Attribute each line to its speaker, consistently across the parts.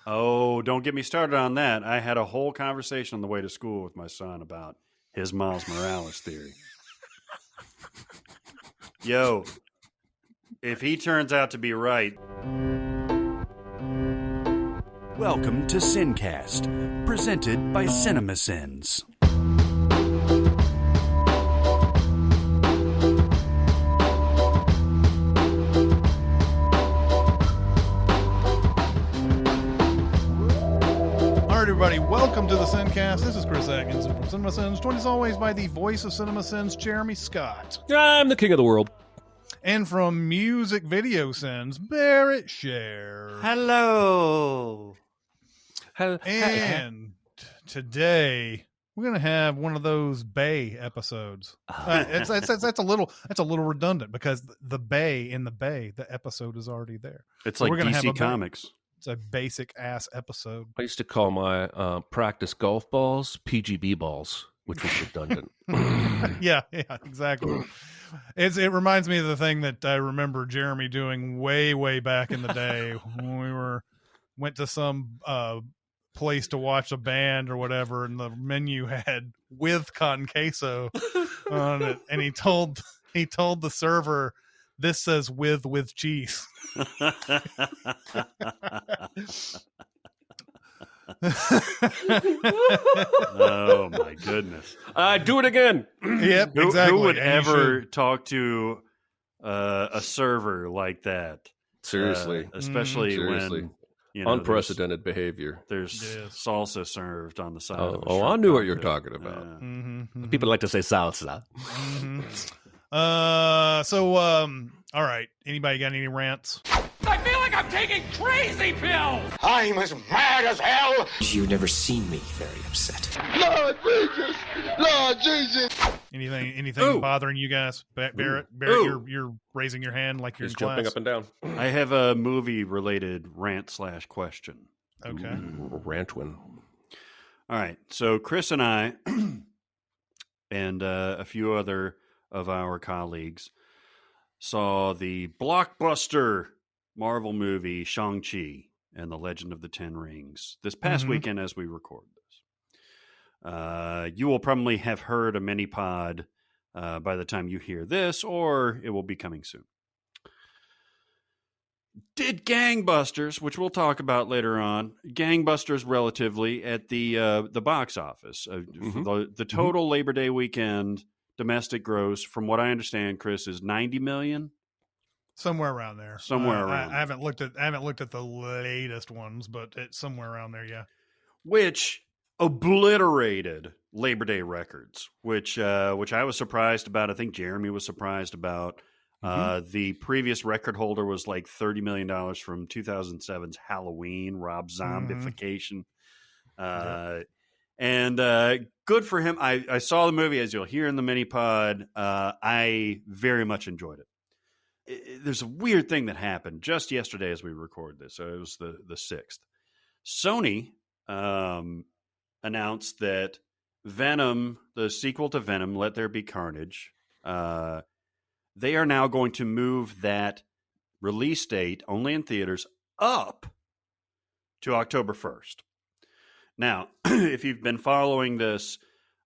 Speaker 1: Oh, don't get me started on that. I had a whole conversation on the way to school with my son about his Miles Morales theory. Yo, if he turns out to be right. Welcome to SinCast, presented by Cinemasins.
Speaker 2: Everybody, welcome to the SinCast. This is Chris Atkinson from Cinemasins, joined as always by the voice of Cinemasins, Jeremy Scott.
Speaker 3: I'm the king of the world.
Speaker 2: And from Music Video Sins, Barrett Share.
Speaker 1: Hello.
Speaker 2: And today we're gonna have one of those Bay episodes. That's a little redundant because the Bay in the Bay, the episode is already there.
Speaker 1: It's like DC Comics.
Speaker 2: It's a basic ass episode.
Speaker 3: I used to call my practice golf balls PGB balls, which was redundant.
Speaker 2: yeah, exactly. It reminds me of the thing that I remember Jeremy doing way back in the day when we went to some place to watch a band or whatever, and the menu had with con queso on it, and he told the server, "This says with cheese."
Speaker 1: Oh my goodness!
Speaker 3: Do it again.
Speaker 2: Yep, exactly.
Speaker 1: Who would ever talk to a server like that?
Speaker 3: Seriously,
Speaker 1: especially when
Speaker 3: unprecedented behavior.
Speaker 1: There's salsa served on the side.
Speaker 3: Oh, I knew what you were talking about. People like to say salsa.
Speaker 2: All right. Anybody got any rants?
Speaker 4: I feel like I'm taking crazy pills!
Speaker 5: I'm as mad as hell!
Speaker 6: You've never seen me very upset.
Speaker 5: Lord Jesus! Lord Jesus!
Speaker 2: Anything bothering you guys? Barrett, you're raising your hand like you're
Speaker 3: He's
Speaker 2: in class.
Speaker 3: jumping up and down.
Speaker 1: I have a movie-related rant/question.
Speaker 2: Okay.
Speaker 3: Rantwin.
Speaker 1: All right. So Chris and I and a few other of our colleagues saw the blockbuster Marvel movie Shang-Chi and the Legend of the Ten Rings this past weekend as we record this. You will probably have heard a mini pod by the time you hear this, or it will be coming soon. Did gangbusters, which we'll talk about later on, gangbusters relatively at the box office. The total Labor Day weekend domestic gross, from what I understand, Chris, is 90 million.
Speaker 2: Somewhere around there. I haven't looked at the latest ones, but it's somewhere around there, yeah.
Speaker 1: Which obliterated Labor Day records, which I was surprised about. I think Jeremy was surprised about. The previous record holder was like $30 million from 2007's Halloween, Rob Zombification. And good for him. I saw the movie, as you'll hear in the mini pod. I very much enjoyed it. There's a weird thing that happened just yesterday as we record this. So it was the 6th. Sony announced that Venom, the sequel to Venom, Let There Be Carnage, they are now going to move that release date, only in theaters, up to October 1st. Now, if you've been following this,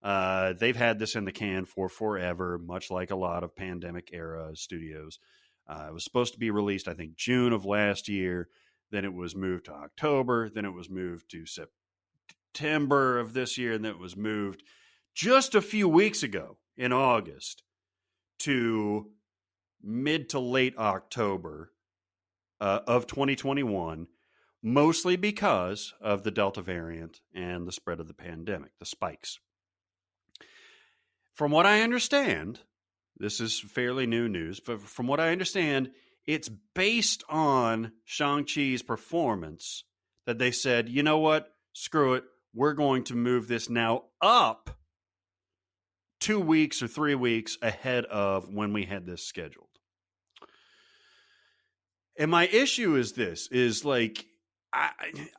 Speaker 1: they've had this in the can for forever, much like a lot of pandemic-era studios. It was supposed to be released, I think, June of last year. Then it was moved to October. Then it was moved to September of this year. And then it was moved just a few weeks ago in August to mid to late October of 2021, mostly because of the Delta variant and the spread of the pandemic, the spikes. From what I understand, this is fairly new news, but from what I understand, it's based on Shang-Chi's performance that they said, you know what, screw it, we're going to move this now up 2 weeks or 3 weeks ahead of when we had this scheduled. And my issue is this, is like,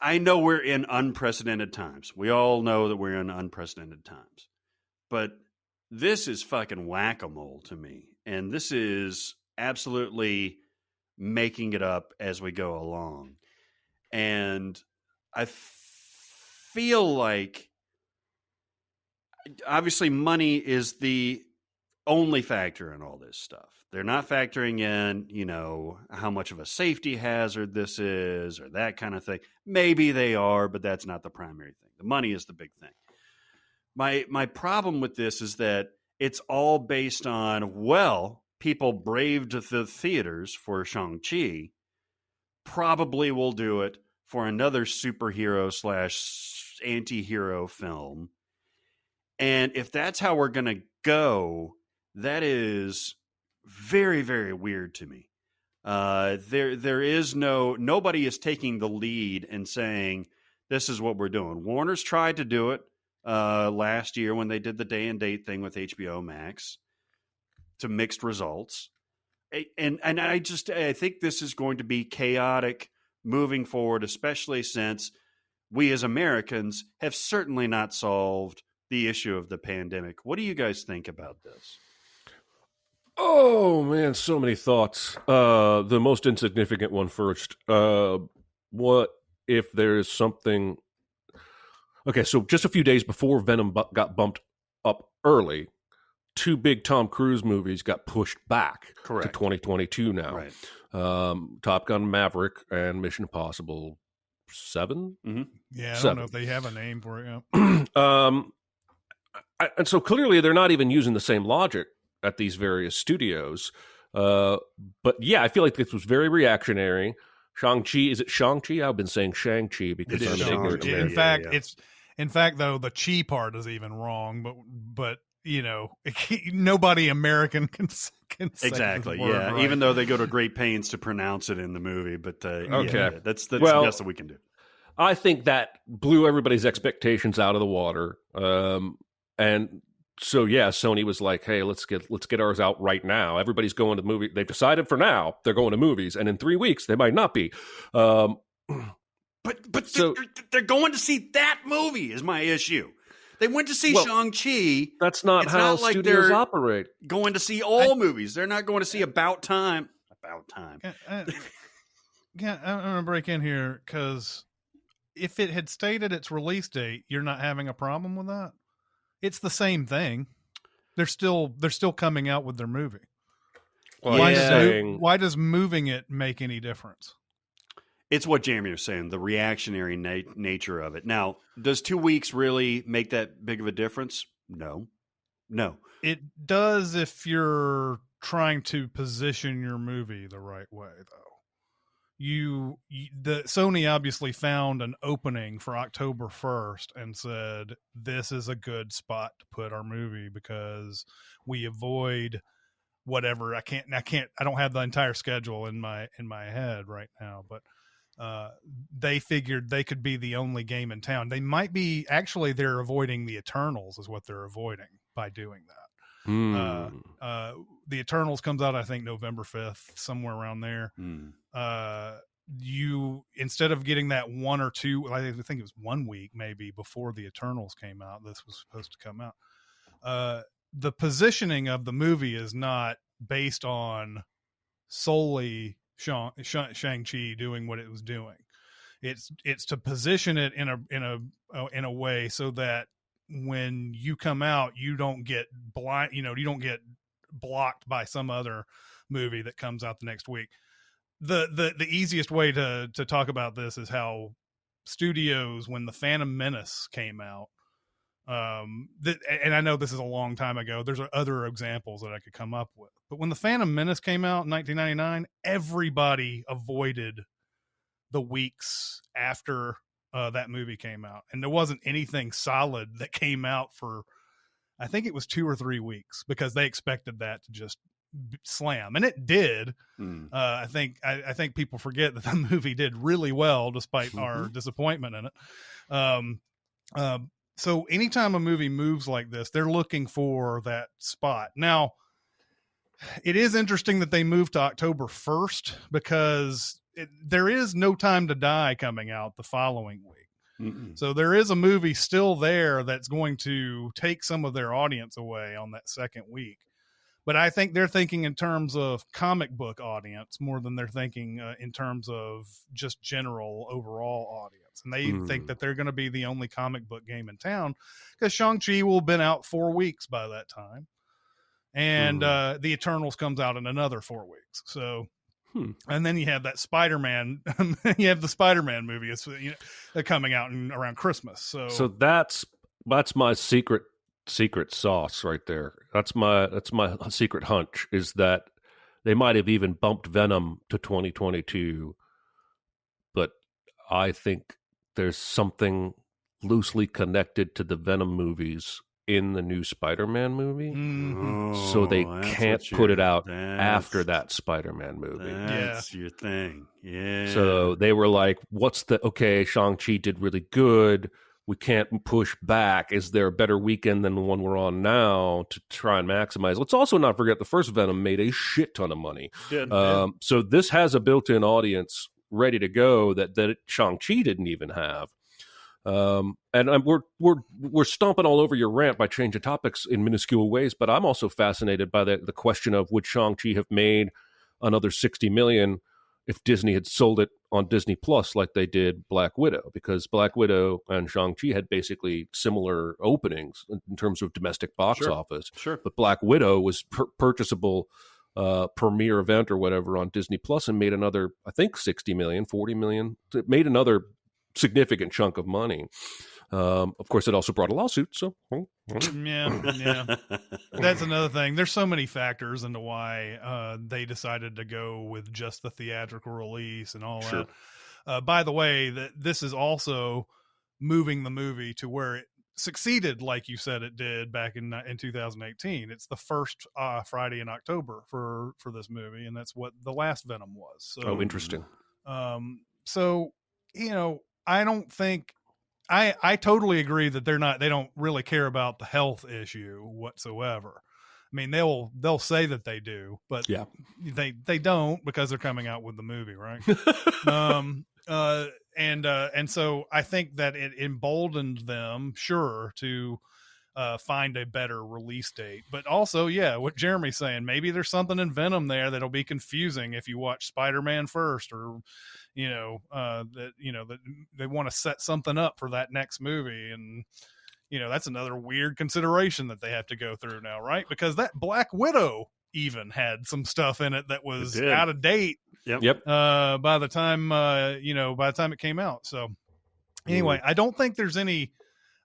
Speaker 1: I know we're in unprecedented times. We all know that we're in unprecedented times. But this is fucking whack-a-mole to me. And this is absolutely making it up as we go along. And I feel like obviously money is the only factor in all this stuff. They're not factoring in, you know, how much of a safety hazard this is or that kind of thing. Maybe they are, but that's not the primary thing. The money is the big thing. My problem with this is that it's all based on, well, people braved the theaters for Shang-Chi, probably will do it for another superhero / anti-hero film. And if that's how we're going to go, that is very, very weird to me. There is nobody is taking the lead and saying, this is what we're doing. Warner's tried to do it last year when they did the day and date thing with HBO Max to mixed results. And I think this is going to be chaotic moving forward, especially since we as Americans have certainly not solved the issue of the pandemic. What do you guys think about this?
Speaker 3: Oh man, so many thoughts. The most insignificant one first. What if there's something? Okay, so just a few days before Venom got bumped up early, 2 big Tom Cruise movies got pushed back to 2022 now.
Speaker 1: Right.
Speaker 3: Top Gun Maverick and Mission Impossible 7.
Speaker 2: Yeah, I
Speaker 3: 7.
Speaker 2: don't know if they have a name for it. Yeah.
Speaker 3: And so clearly they're not even using the same logic at these various studios. But yeah, I feel like this was very reactionary. Shang-Chi, is it Shang-Chi? I've been saying Shang-Chi because I'm an ignorant American.
Speaker 2: In fact, though, the chi part is even wrong, but you know, nobody American can say
Speaker 1: exactly.
Speaker 2: the word
Speaker 1: Yeah,
Speaker 2: right.
Speaker 1: even though they go to great pains to pronounce it in the movie, but
Speaker 3: okay,
Speaker 1: yeah, that's the best that we can do.
Speaker 3: I think that blew everybody's expectations out of the water. And so yeah, Sony was like, "Hey, let's get ours out right now. Everybody's going to the movie. They've decided for now they're going to movies, and in 3 weeks they might not be."
Speaker 1: But so, they're going to see that movie is my issue. They went to see Shang-Chi.
Speaker 3: That's not how studios operate.
Speaker 1: Going to see all movies. They're not going to see About Time.
Speaker 2: Yeah, I'm going to break in here because if it had stated its release date, you're not having a problem with that? It's the same thing. They're still coming out with their movie.
Speaker 3: Well,
Speaker 2: why does moving it make any difference?
Speaker 1: It's what Jeremy was saying, the reactionary nature of it. Now, does 2 weeks really make that big of a difference? No.
Speaker 2: It does if you're trying to position your movie the right way, though. The Sony obviously found an opening for October 1st and said, this is a good spot to put our movie because we avoid whatever. I don't have the entire schedule in my head right now, but they figured they could be the only game in town. They might be, actually they're avoiding the Eternals is what they're avoiding by doing that. The Eternals comes out, I think, November 5th, somewhere around there. You, instead of getting that 1 or 2, I think it was 1 week maybe before the Eternals came out, this was supposed to come out. The positioning of the movie is not based on solely Shang-Chi doing what it was doing. It's to position it in a way so that when you come out, you don't get blind, you don't get blocked by some other movie that comes out the next week. The easiest way to talk about this is how studios, when the Phantom Menace came out, and I know this is a long time ago, there's other examples that I could come up with, but when the Phantom Menace came out in 1999, everybody avoided the weeks after that movie came out, and there wasn't anything solid that came out for, I think it was 2 or 3 weeks, because they expected that to just slam, and it did. I think people forget that the movie did really well despite our disappointment in it. So anytime a movie moves like this, they're looking for that spot. Now, it is interesting that they moved to October 1st because there is No Time to Die coming out the following week. So there is a movie still there that's going to take some of their audience away on that second week. But I think they're thinking in terms of comic book audience more than they're thinking in terms of just general overall audience. And they think that they're going to be the only comic book game in town because Shang-Chi will have been out 4 weeks by that time. And the Eternals comes out in another 4 weeks. So, and then you have that Spider-Man, you have the Spider-Man movie coming out around Christmas. So
Speaker 3: that's my secret sauce right there. That's my secret hunch is that they might have even bumped Venom to 2022, but I think there's something loosely connected to the Venom movies in the new Spider-Man movie. So they can't put it out after that Spider-Man movie.
Speaker 1: That's your thing. Yeah.
Speaker 3: So they were like, Shang-Chi did really good. We can't push back. Is there a better weekend than the one we're on now to try and maximize? Let's also not forget the first Venom made a shit ton of money. So this has a built-in audience ready to go that Shang-Chi didn't even have. And we're stomping all over your rant by changing topics in minuscule ways, but I'm also fascinated by the question of would Shang-Chi have made another $60 million if Disney had sold it on Disney Plus like they did Black Widow, because Black Widow and Shang-Chi had basically similar openings in terms of domestic box office.
Speaker 1: Sure.
Speaker 3: But Black Widow was purchasable premiere event or whatever on Disney Plus and made another, I think, 60 million, 40 million. It made another significant chunk of money. Of course, it also brought a lawsuit. So,
Speaker 2: yeah, that's another thing. There's so many factors into why they decided to go with just the theatrical release and all that. By the way, that this is also moving the movie to where it succeeded, like you said it did back in 2018. It's the first Friday in October for this movie, and that's what the last Venom was. So,
Speaker 3: interesting.
Speaker 2: So I don't think. I totally agree that they don't really care about the health issue whatsoever. I mean, they'll say that they do, but they don't because they're coming out with the movie, right? And so I think that it emboldened them, to find a better release date. But also, what Jeremy's saying, maybe there's something in Venom there that'll be confusing if you watch Spider-Man first, or that they want to set something up for that next movie, and that's another weird consideration that they have to go through now, right? Because that Black Widow even had some stuff in it that was out of date.
Speaker 3: Yep.
Speaker 2: By the time it came out. So anyway, I don't think there's any.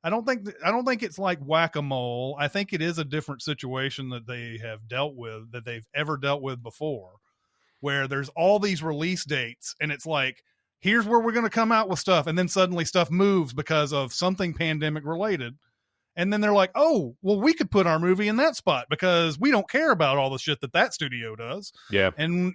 Speaker 2: I don't think it's like whack-a-mole. I think it is a different situation that they have dealt with, that they've ever dealt with before, where there's all these release dates and it's like, here's where we're going to come out with stuff. And then suddenly stuff moves because of something pandemic related. And then they're like, oh, well, we could put our movie in that spot because we don't care about all the shit that studio does.
Speaker 3: Yeah.
Speaker 2: And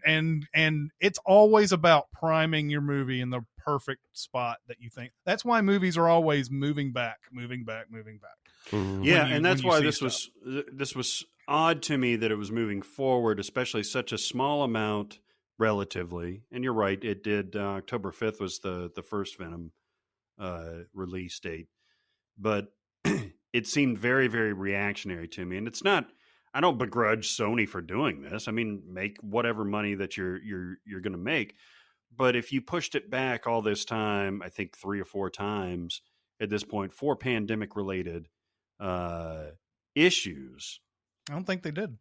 Speaker 2: it's always about priming your movie in the perfect spot that you think. That's why movies are always moving back.
Speaker 3: Mm-hmm.
Speaker 1: Yeah. And that's why this was odd to me that it was moving forward, especially such a small amount relatively. And you're right. It did. October 5th was the first Venom release date, but it seemed very, very reactionary to me. And it's not, I don't begrudge Sony for doing this. I mean, make whatever money that you're going to make. But if you pushed it back all this time, I think 3 or 4 times at this point for pandemic related issues.
Speaker 2: I don't think they did.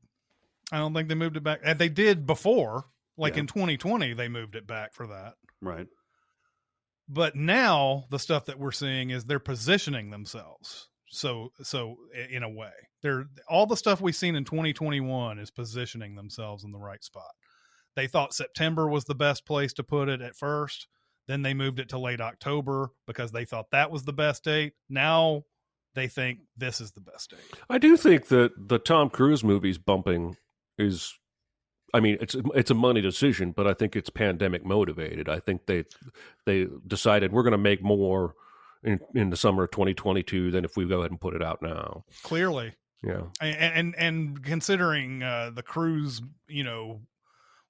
Speaker 2: I don't think they moved it back. And they did before, in 2020, they moved it back for that.
Speaker 1: Right.
Speaker 2: But now the stuff that we're seeing is they're positioning themselves. So in a way, all the stuff we've seen in 2021 is positioning themselves in the right spot. They thought September was the best place to put it at first. Then they moved it to late October because they thought that was the best date. Now they think this is the best date.
Speaker 3: I do think that the Tom Cruise movie's bumping is, I mean, it's a money decision, but I think it's pandemic motivated. I think they decided we're going to make more in the summer of 2022 than if we go ahead and put it out now.
Speaker 2: Clearly.
Speaker 3: Yeah.
Speaker 2: And considering the Cruise,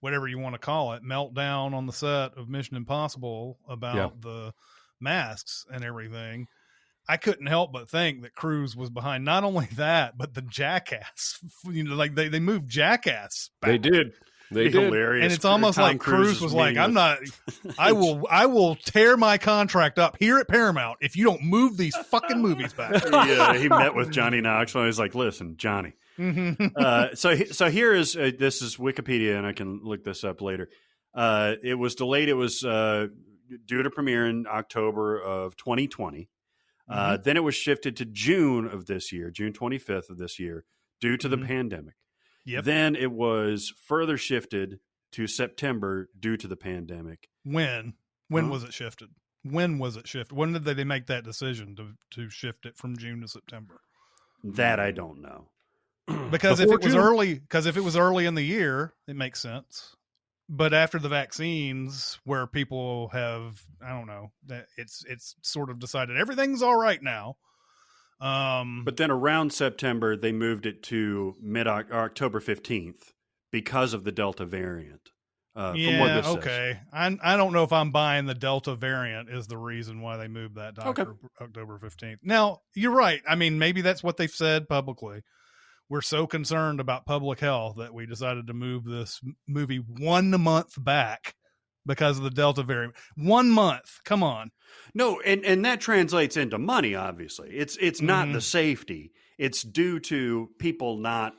Speaker 2: whatever you want to call it, meltdown on the set of Mission Impossible about the masks and everything, I couldn't help but think that Cruise was behind not only that, but the Jackass. Like they moved Jackass back.
Speaker 3: They did. They
Speaker 1: Be
Speaker 3: did.
Speaker 1: hilarious.
Speaker 2: And it's almost
Speaker 1: Tom
Speaker 2: like Cruise
Speaker 1: is
Speaker 2: was like,
Speaker 1: meeting
Speaker 2: I'm
Speaker 1: with-
Speaker 2: not, I will tear my contract up here at Paramount if you don't move these fucking movies back.
Speaker 1: He met with Johnny Knoxville. He's like, listen, Johnny. So here is this is Wikipedia, and I can look this up later. It was delayed. It was due to premiere in October of 2020. Then it was shifted to June of this year, June 25th of this year, due to the pandemic.
Speaker 2: Yep.
Speaker 1: Then it was further shifted to September due to the pandemic.
Speaker 2: When was it shifted? When was it shifted? When did they make that decision to shift it from June to September?
Speaker 1: That I don't know.
Speaker 2: Because if
Speaker 3: Before
Speaker 2: it was
Speaker 3: June.
Speaker 2: early in the year, it makes sense. But after the vaccines, where people have, I don't know, that it's sort of decided everything's all right now.
Speaker 1: But then around September, they moved it to October 15th because of the Delta variant. From what this says.
Speaker 2: okay. I don't know if I'm buying the Delta variant is the reason why they moved that to
Speaker 1: Okay.
Speaker 2: October 15th. Now, you're right. I mean, maybe that's what they've said publicly. We're so concerned about public health that we decided to move this movie 1 month back because of the Delta variant. 1 month. Come on.
Speaker 1: No, and that translates into money, obviously. It's not the safety. It's due to people not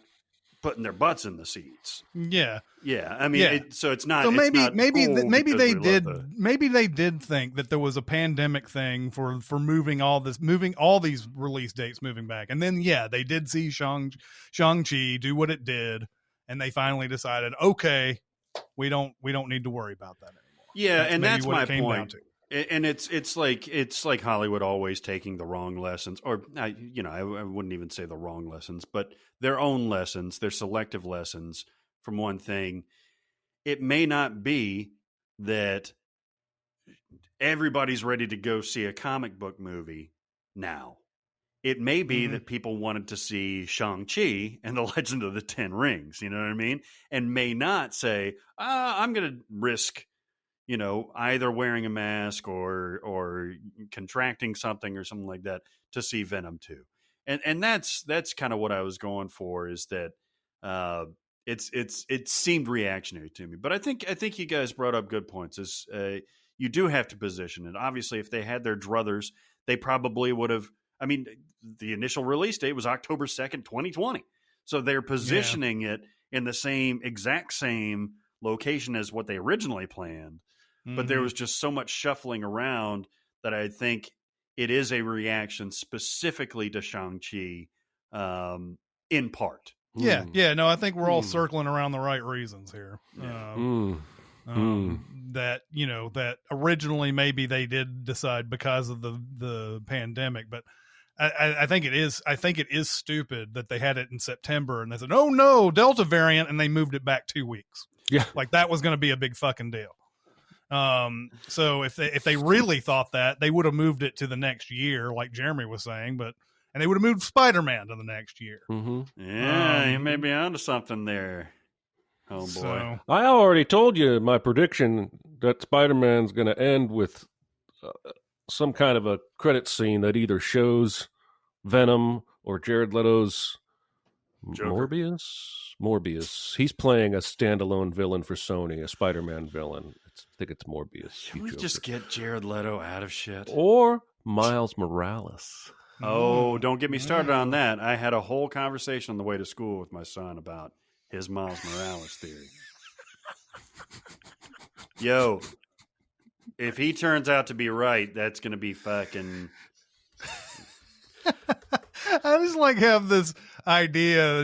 Speaker 1: putting their butts in the seats.
Speaker 2: Yeah.
Speaker 1: Yeah. I mean,
Speaker 2: Yeah.
Speaker 1: so it's not.
Speaker 2: So
Speaker 1: it's not
Speaker 2: maybe
Speaker 1: cool
Speaker 2: they
Speaker 1: because we love
Speaker 2: maybe they did think that there was a pandemic thing for moving all these release dates moving back. And then they did see Shang-Chi do what it did, and they finally decided, okay, we don't need to worry about that anymore.
Speaker 1: Yeah, and
Speaker 2: maybe
Speaker 1: that's
Speaker 2: what
Speaker 1: my
Speaker 2: it came down
Speaker 1: point.
Speaker 2: to.
Speaker 1: And it's like Hollywood always taking the wrong lessons, or I wouldn't even say the wrong lessons, but their own lessons, their selective lessons from one thing. It may not be that everybody's ready to go see a comic book movie now. It may be that people wanted to see Shang-Chi and the Legend of the Ten Rings, you know what I mean? And may not say, I'm going to risk, either wearing a mask or contracting something or something like that to see Venom 2. And that's kind of what I was going for, is that it seemed reactionary to me. But I think you guys brought up good points. Is you do have to position it. Obviously, if they had their druthers, they probably would have. I mean, the initial release date was October 2nd, 2020. So they're positioning it in the exact same location as what they originally planned. But there was just so much shuffling around that I think it is a reaction specifically to Shang-Chi in part.
Speaker 2: Yeah. No, I think we're all circling around the right reasons here. That, that originally maybe they did decide because of the pandemic, but I think it is stupid that they had it in September and they said, oh no, Delta variant, and they moved it back 2 weeks.
Speaker 3: Yeah.
Speaker 2: Like that was going to be a big fucking deal. So if they really thought that, they would have moved it to the next year, like Jeremy was saying, and they would have moved Spider-Man to the next year.
Speaker 1: Yeah, you may be onto something there, homeboy.
Speaker 2: So,
Speaker 3: I already told you my prediction that Spider-Man's going to end with some kind of a credit scene that either shows Venom or Jared Leto's
Speaker 1: Joker.
Speaker 3: Morbius. He's playing a standalone villain for Sony, a Spider-Man villain. I think it's Morbius.
Speaker 1: Can we just get Jared Leto out of shit?
Speaker 3: Or Miles Morales.
Speaker 1: Oh, don't get me started on that. I had a whole conversation on the way to school with my son about his Miles Morales theory. Yo, if he turns out to be right, that's going to be fucking...
Speaker 2: I just have this idea,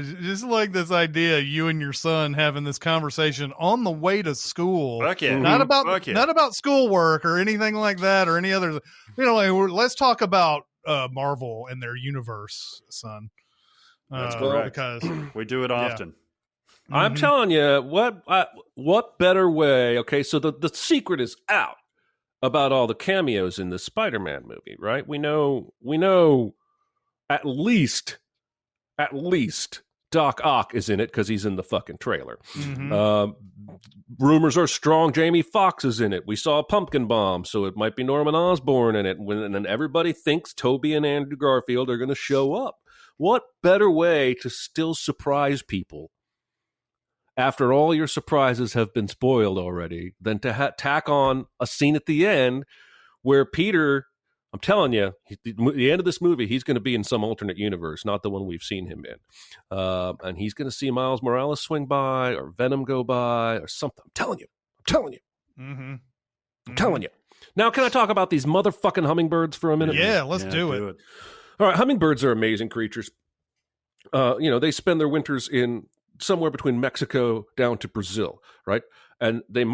Speaker 2: you and your son having this conversation on the way to school.
Speaker 1: Fuck yeah.
Speaker 2: Not
Speaker 1: Fuck yeah.
Speaker 2: about schoolwork or anything like that or any other. Let's talk about Marvel and their universe, son.
Speaker 1: That's correct.
Speaker 2: Because
Speaker 1: We do it often.
Speaker 3: I'm telling you, what better way? Okay, so the secret is out about all the cameos in the Spider-Man movie, right? We know at least Doc Ock is in it because he's in the fucking trailer.
Speaker 2: Mhm.
Speaker 3: Rumors are strong Jamie Foxx is in it. We saw a pumpkin bomb, so it might be Norman Osborn in it. And then everybody thinks Toby and Andrew Garfield are going to show up. What better way to still surprise people after all your surprises have been spoiled already than to tack on a scene at the end where Peter, I'm telling you, the end of this movie, he's going to be in some alternate universe, not the one we've seen him in. And he's going to see Miles Morales swing by or Venom go by or something. I'm telling you.
Speaker 2: Mm-hmm.
Speaker 3: I'm telling you. Now, can I talk about these motherfucking hummingbirds for a minute?
Speaker 2: Yeah, let's do it.
Speaker 3: All right, hummingbirds are amazing creatures. They spend their winters in somewhere between Mexico down to Brazil, right? And they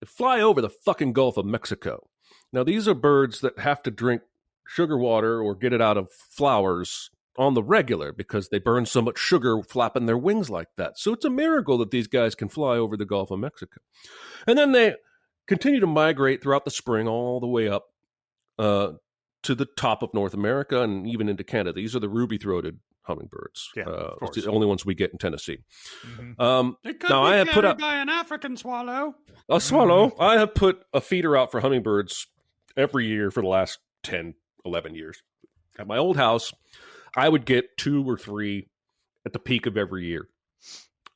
Speaker 3: fly over the fucking Gulf of Mexico. Now, these are birds that have to drink sugar water or get it out of flowers on the regular because they burn so much sugar flapping their wings like that. So it's a miracle that these guys can fly over the Gulf of Mexico. And then they continue to migrate throughout the spring all the way up to the top of North America and even into Canada. These are the ruby-throated hummingbirds.
Speaker 1: Yeah, of course.
Speaker 3: It's the only ones we get in Tennessee.
Speaker 2: Mm-hmm.
Speaker 4: It could
Speaker 3: Now,
Speaker 4: be
Speaker 3: I have put
Speaker 4: carried
Speaker 3: up
Speaker 4: by an African swallow.
Speaker 3: a swallow. I have put a feeder out for hummingbirds every year for the last 10, 11 years. At my old house, I would get 2 or 3 at the peak of every year.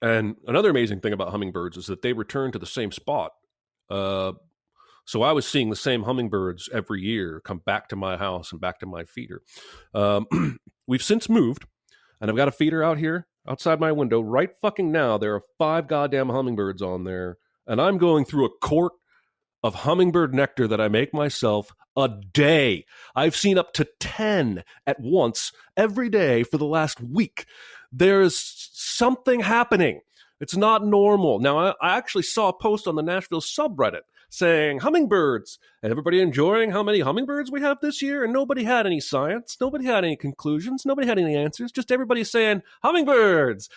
Speaker 3: And another amazing thing about hummingbirds is that they return to the same spot. So I was seeing the same hummingbirds every year come back to my house and back to my feeder. We've since moved, and I've got a feeder out here outside my window right fucking now. There are 5 goddamn hummingbirds on there, and I'm going through a quart of hummingbird nectar that I make myself a day. I've seen up to 10 at once every day for the last week. There's something happening. It's not normal. Now, I actually saw a post on the Nashville subreddit saying hummingbirds, and everybody enjoying how many hummingbirds we have this year, and nobody had any science, nobody had any conclusions, nobody had any answers, just everybody saying hummingbirds.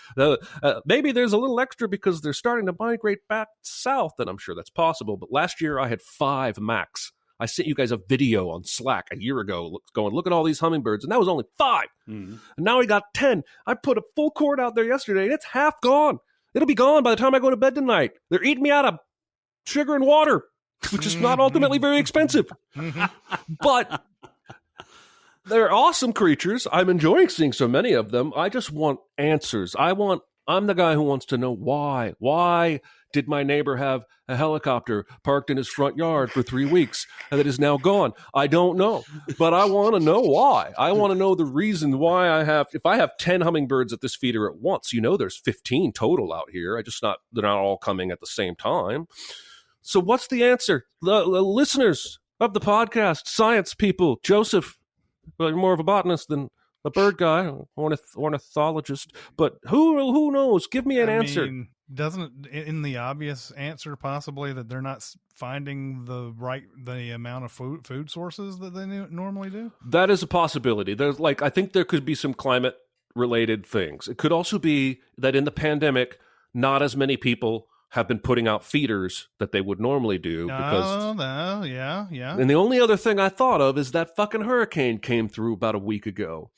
Speaker 3: Maybe there's a little extra because they're starting to migrate back south, and I'm sure that's possible, but last year I had 5 max. I sent you guys a video on Slack a year ago going, look at all these hummingbirds, and that was only 5. And now we got 10. I put a full quart out there yesterday, and it's half gone. It'll be gone by the time I go to bed tonight. They're eating me out of sugar and water, which is not ultimately very expensive. But they're awesome creatures. I'm enjoying seeing so many of them. I just want answers. I'm the guy who wants to know why. Why did my neighbor have a helicopter parked in his front yard for 3 weeks and that is now gone? I don't know, but I want to know why. I want to know the reason why if I have 10 hummingbirds at this feeder at once, there's 15 total out here. They're not all coming at the same time. So what's the answer? The listeners of the podcast, science people, Joseph, well, you're more of a botanist than a bird guy, ornithologist, but who knows? Give me an answer.
Speaker 2: Doesn't in the obvious answer possibly that they're not finding the amount of food sources that they normally do?
Speaker 3: That is a possibility. I think there could be some climate related things. It could also be that in the pandemic, not as many people have been putting out feeders that they would normally do.
Speaker 2: Yeah.
Speaker 3: And the only other thing I thought of is that fucking hurricane came through about a week ago.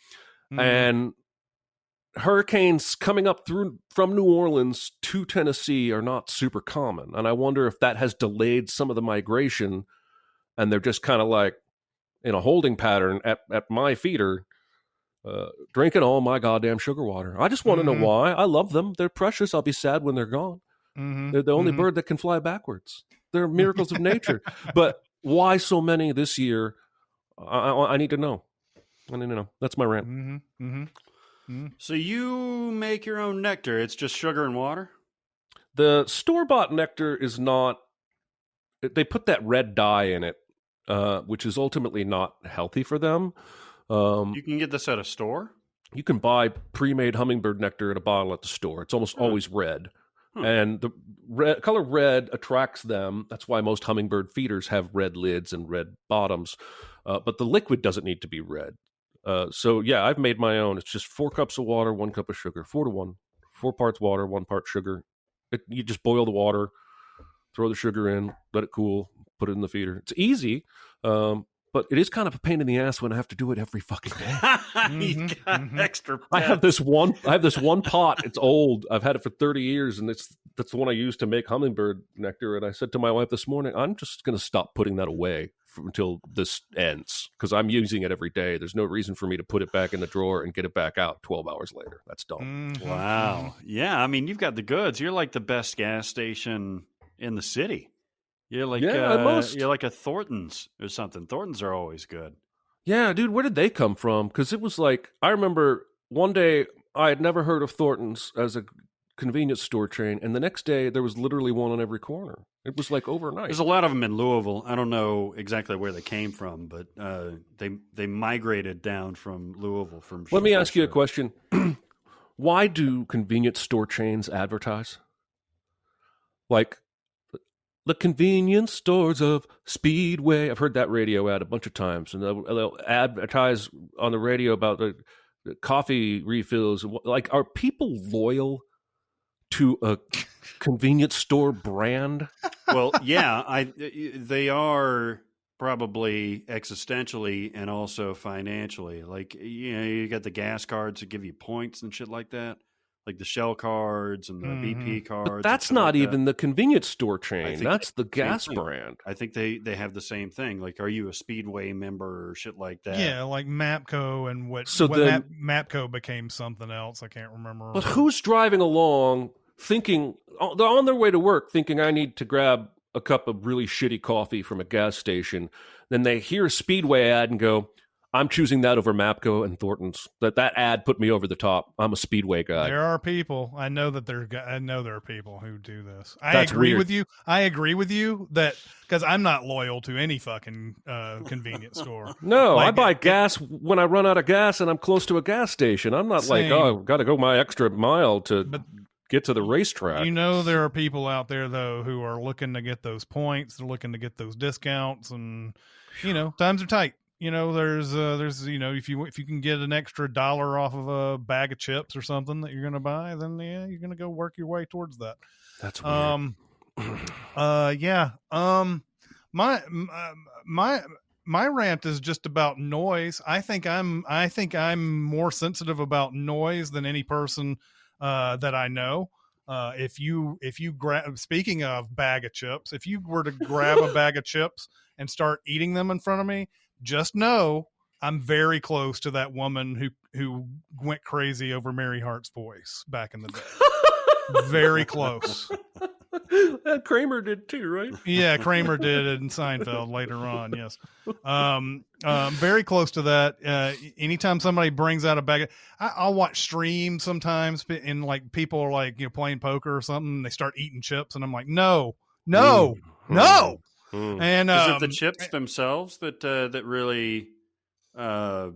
Speaker 3: And hurricanes coming up from New Orleans to Tennessee are not super common. And I wonder if that has delayed some of the migration and they're just kind of like in a holding pattern at my feeder, drinking all my goddamn sugar water. I just want to know why. I love them. They're precious. I'll be sad when they're gone. They're the only bird that can fly backwards. They're miracles of nature. But why so many this year? I need to know. That's my rant.
Speaker 1: So you make your own nectar. It's just sugar and water?
Speaker 3: The store-bought nectar is not... They put that red dye in it, which is ultimately not healthy for them.
Speaker 1: You can get this at a store?
Speaker 3: You can buy pre-made hummingbird nectar in a bottle at the store. It's almost always red. And the color red attracts them. That's why most hummingbird feeders have red lids and red bottoms. But the liquid doesn't need to be red. So, yeah, I've made my own. It's just 4 cups of water, 1 cup of sugar, 4 to 1. 4 parts water, 1 part sugar. You just boil the water, throw the sugar in, let it cool, put it in the feeder. It's easy, but but it is kind of a pain in the ass when I have to do it every fucking day.
Speaker 1: You've got extra
Speaker 3: I have this one pot. It's old. I've had it for 30 years, and that's the one I use to make hummingbird nectar. And I said to my wife this morning, I'm just going to stop putting that away until this ends, because I'm using it every day. There's no reason for me to put it back in the drawer and get it back out 12 hours later. That's dumb.
Speaker 1: Wow. Yeah, I mean, you've got the goods. You're like the best gas station in the city. You're like you're like a Thornton's or something. Thornton's are always good.
Speaker 3: Yeah, dude, where did they come from? Because it was like, I remember one day I had never heard of Thornton's as a convenience store chain, and the next day there was literally one on every corner. It was like overnight.
Speaker 1: There's a lot of them in Louisville. I don't know exactly where they came from, but they migrated down from Louisville.
Speaker 3: Let me ask you a question. Why do convenience store chains advertise? Like, the convenience stores of Speedway. I've heard that radio ad a bunch of times, and they'll advertise on the radio about the coffee refills. Like, are people loyal to a convenience store brand?
Speaker 1: Well, yeah, they are probably existentially and also financially. Like, you got the gas cards that give you points and shit like that. Like the Shell cards and the BP cards.
Speaker 3: But that's not even the convenience store chain. That's the gas
Speaker 1: thing.
Speaker 3: brand.
Speaker 1: I think they have the same thing. Like, are you a Speedway member or shit like that?
Speaker 2: Yeah, like Mapco and Mapco became something else. I can't remember.
Speaker 3: But who's driving along thinking, they're on their way to work thinking, I need to grab a cup of really shitty coffee from a gas station. Then they hear a Speedway ad and go, I'm choosing that over Mapco and Thornton's. That ad put me over the top. I'm a Speedway guy.
Speaker 2: There are people. I know there are people who do this. I agree with you that, because I'm not loyal to any fucking convenience store.
Speaker 3: No,
Speaker 2: like,
Speaker 3: I buy gas when I run out of gas and I'm close to a gas station. I'm not like, I've got to go my extra mile to get to the racetrack.
Speaker 2: You know, there are people out there though who are looking to get those points. They're looking to get those discounts, and times are tight. There's if you can get an extra $1 off of a bag of chips or something that you're going to buy, then you're going to go work your way towards that.
Speaker 3: That's weird.
Speaker 2: My rant is just about noise. I think I'm more sensitive about noise than any person that I know. If you grab, speaking of bag of chips, if you were to grab a bag of chips and start eating them in front of me, just know I'm very close to that woman who went crazy over Mary Hart's voice back in the day. Very close.
Speaker 3: Kramer did too, right?
Speaker 2: Yeah, Kramer did it in Seinfeld later on. Yes. Very close to that. Anytime somebody brings out a bag, I'll watch streams sometimes, and like people are like, playing poker or something, and they start eating chips, and I'm like, no. And
Speaker 1: is it the chips themselves that really
Speaker 2: the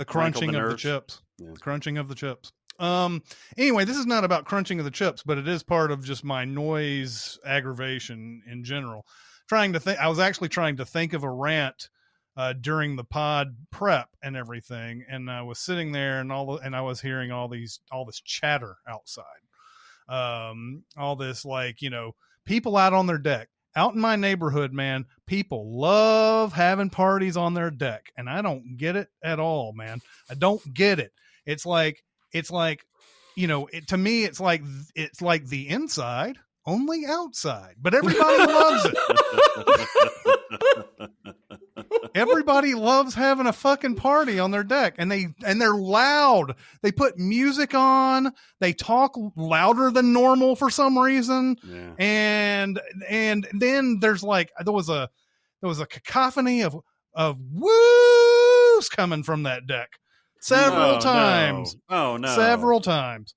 Speaker 2: crunching of the chips? Yeah. The crunching of the chips. Anyway, this is not about crunching of the chips, but it is part of just my noise aggravation in general. I was actually trying to think of a rant during the pod prep and everything, and I was sitting there and I was hearing all this chatter outside. All this, like, people out on their deck. Out in my neighborhood, man, people love having parties on their deck, and I don't get it at all, man. I don't get it. It's like, to me, it's like the inside, only outside, but everybody loves it. Everybody loves having a fucking party on their deck, and they're loud. They put music on. They talk louder than normal for some reason. Yeah. And then there was a cacophony of woos coming from that deck several times.
Speaker 1: No. Oh no.
Speaker 2: Several times.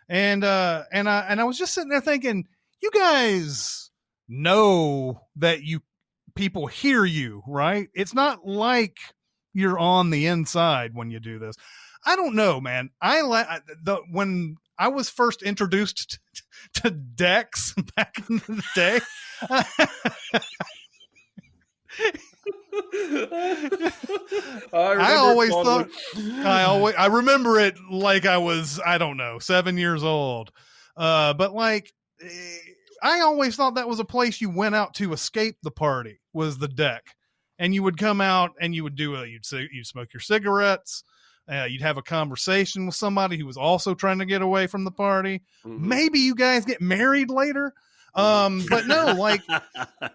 Speaker 2: And I was just sitting there thinking, you guys know that people hear you, right? It's not like you're on the inside when you do this. I don't know, man. When I was first introduced to decks back in the day, I remember it like I was, I don't know, 7 years old. But like, I always thought that was a place you went out to escape the party, was the deck. and you would come out and you would you'd smoke your cigarettes. You'd have a conversation with somebody who was also trying to get away from the party.
Speaker 3: Mhm.
Speaker 2: Maybe you guys get married later. But no, like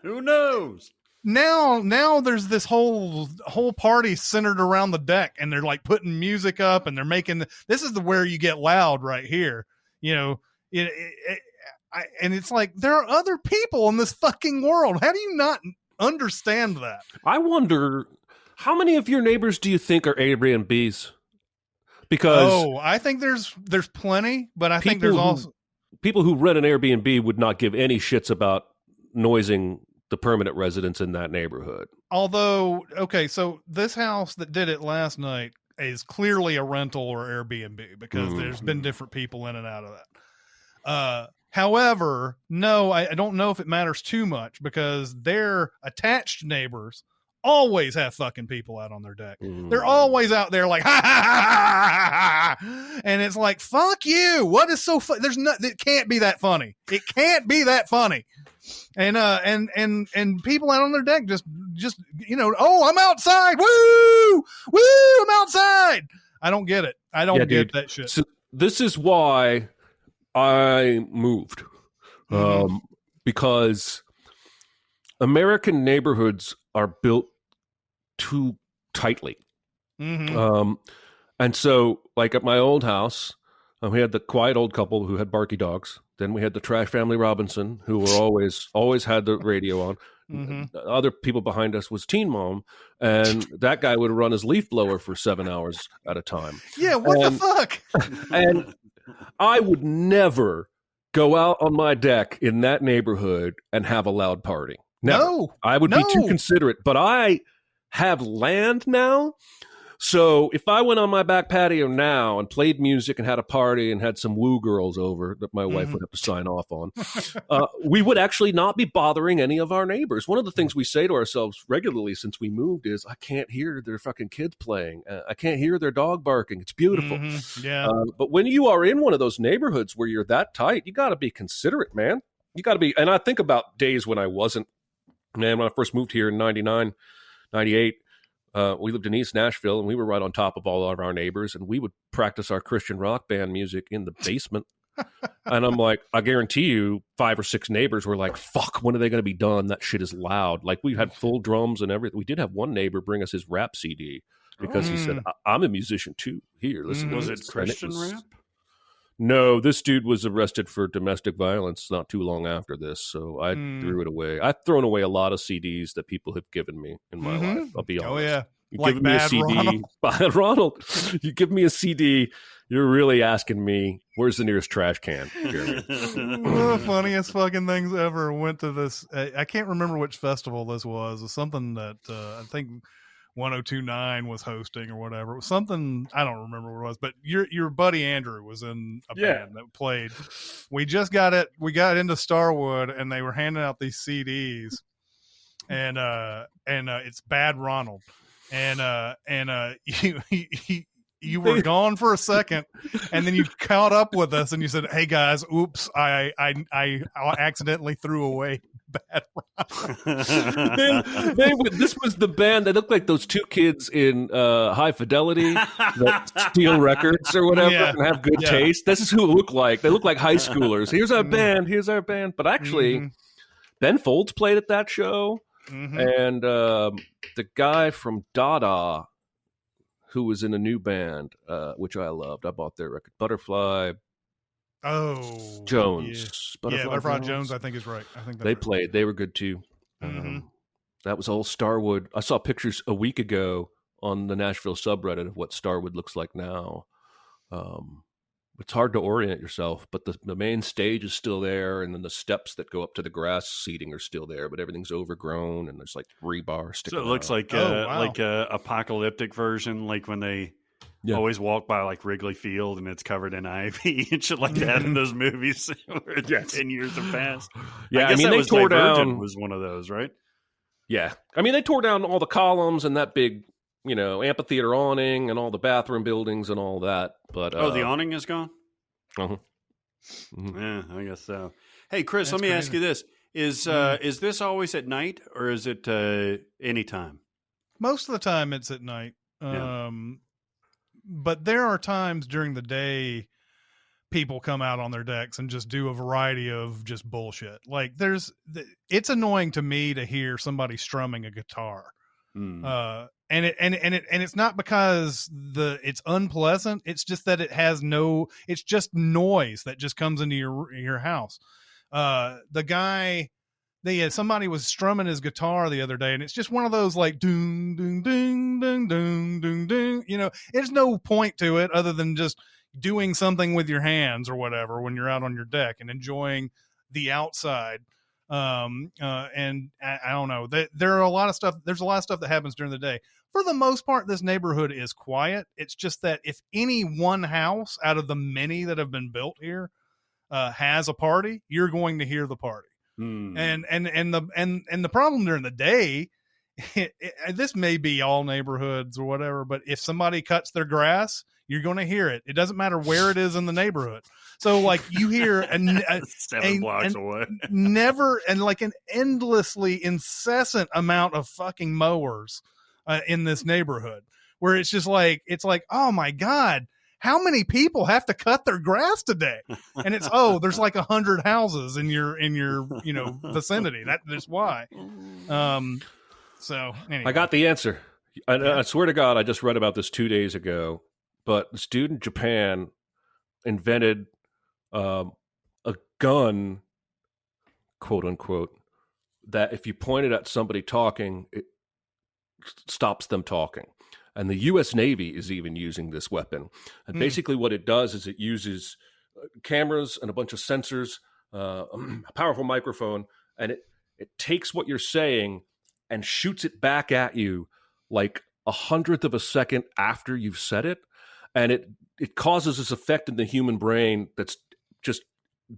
Speaker 1: who knows?
Speaker 2: Now there's this whole party centered around the deck, and they're like putting music up, and they're making this is where you get loud right here. You know, and it's like there are other people in this fucking world. How do you not understand that?
Speaker 3: I wonder how many of your neighbors do you think are Airbnbs? Because
Speaker 2: I think there's plenty, but I think there's also
Speaker 3: people who rent an Airbnb would not give any shits about noising the permanent residents in that neighborhood.
Speaker 2: Although, okay, so this house that did it last night is clearly a rental or Airbnb because there's been different people in and out of that. However, no, I don't know if it matters too much because their attached neighbors always have fucking people out on their deck. They're always out there like, ha, ha, ha, ha, ha. And it's like, fuck you. What is so funny? It can't be that funny. It can't be that funny. And people out on their deck just, oh, I'm outside. Woo, I'm outside. I don't get it. I don't get that shit.
Speaker 3: So this is why I moved. Because American neighborhoods are built too tightly. And so, like at my old house, we had the quiet old couple who had barky dogs. Then we had the trash family Robinson, who were always had the radio on. Other people behind us was Teen Mom, and that guy would run his leaf blower for 7 hours at a time.
Speaker 2: Yeah, what the fuck?
Speaker 3: And I would never go out on my deck in that neighborhood and have a loud party. Never.
Speaker 2: No,
Speaker 3: I would be too considerate. But I have land now. So if I went on my back patio now and played music and had a party and had some woo girls over that my wife would have to sign off on, we would actually not be bothering any of our neighbors. One of the things we say to ourselves regularly since we moved is, I can't hear their fucking kids playing. I can't hear their dog barking. It's beautiful.
Speaker 2: Yeah.
Speaker 3: But when you are in one of those neighborhoods where you're that tight, you got to be considerate, man. You got to be. And I think about days when I wasn't. Man, when I first moved here in 99, 98, we lived in East Nashville, and we were right on top of all of our neighbors, and we would practice our Christian rock band music in the basement. And I'm like, I guarantee you 5 or 6 neighbors were like, fuck, when are they going to be done? That shit is loud. Like, we had full drums and everything. We did have one neighbor bring us his rap CD because he said, I'm a musician too. Here, listen.
Speaker 1: Was it Christian rap?
Speaker 3: No, this dude was arrested for domestic violence not too long after this, so I threw it away. I've thrown away a lot of CDs that people have given me in my life, I'll be honest.
Speaker 2: Oh, yeah.
Speaker 3: You
Speaker 2: Like
Speaker 3: give me a
Speaker 2: Bad
Speaker 3: CD,
Speaker 2: Ronald.
Speaker 3: Bad Ronald, you give me a CD, you're really asking me, where's the nearest trash can, Jeremy?
Speaker 2: One of the funniest fucking things ever. Went to this, I can't remember which festival this was. It was something that I think 1029 was hosting or whatever. It was something, I don't remember what it was, but your buddy Andrew was in a band that played. We got into Starwood, and they were handing out these CDs, and it's Bad Ronald, and you were gone for a second, and then you caught up with us, and you said, "Hey guys, oops, I accidentally threw away Bad Ronald."
Speaker 3: This was the band. They looked like those 2 kids in High Fidelity that steal records or whatever and have good taste. This is who it looked like. They look like high schoolers. Here's our band. Here's our band. But actually, Ben Folds played at that show, and the guy from Dada, who was in a new band, which I loved. I bought their record, Butterfly.
Speaker 2: Oh,
Speaker 3: Jones.
Speaker 2: Yeah, Butterfly Jones, I think is right. I think
Speaker 3: they played. They were good too. That was all Starwood. I saw pictures a week ago on the Nashville subreddit of what Starwood looks like now. It's hard to orient yourself, but the main stage is still there, and then the steps that go up to the grass seating are still there, but everything's overgrown, and there's like rebar sticking
Speaker 1: So it looks
Speaker 3: out.
Speaker 1: like
Speaker 2: wow.
Speaker 1: like a apocalyptic version, like when they always walk by like Wrigley Field and it's covered in ivy and shit like that in those movies where 10 years have passed.
Speaker 3: Yeah,
Speaker 1: I guess that
Speaker 3: they
Speaker 1: was
Speaker 3: tore
Speaker 1: Divergent
Speaker 3: down.
Speaker 1: was one of those, right?
Speaker 3: Yeah, I mean they tore down all the columns and that big, amphitheater awning and all the bathroom buildings and all that. But
Speaker 1: the awning is gone.
Speaker 3: Mm-hmm.
Speaker 1: Yeah, I guess so. Hey, Chris,
Speaker 2: That's
Speaker 1: let me ask
Speaker 2: crazy.
Speaker 1: you this: is this always at night or is it anytime?
Speaker 2: Most of the time it's at night.
Speaker 1: Yeah.
Speaker 2: But there are times during the day people come out on their decks and just do a variety of just bullshit. Like it's annoying to me to hear somebody strumming a guitar. And it's not because it's unpleasant. It's just that it's just noise that just comes into your house. Somebody was strumming his guitar the other day, and it's just one of those like doom, doom, doom, doom, doom, doom, doom. There's no point to it other than just doing something with your hands or whatever when you're out on your deck and enjoying the outside. And I don't know, there's a lot of stuff that happens during the day. For the most part, this neighborhood is quiet. It's just that if any one house out of the many that have been built here has a party, you're going to hear the party. And the problem during the day, this may be all neighborhoods or whatever, but if somebody cuts their grass, you're going to hear it. It doesn't matter where it is in the neighborhood. So like you hear
Speaker 1: 7 blocks away,
Speaker 2: like an endlessly incessant amount of fucking mowers in this neighborhood, where it's like, oh my God, how many people have to cut their grass today? And it's, there's like 100 houses in your vicinity. That's why. So anyway.
Speaker 3: I got the answer. I swear to God, I just read about this 2 days ago. But this dude in Japan invented a gun, quote unquote, that if you point it at somebody talking, it stops them talking. And the U.S. Navy is even using this weapon. And basically what it does is it uses cameras and a bunch of sensors, a powerful microphone, and it takes what you're saying and shoots it back at you like 1/100 of a second after you've said it. And it causes this effect in the human brain that's just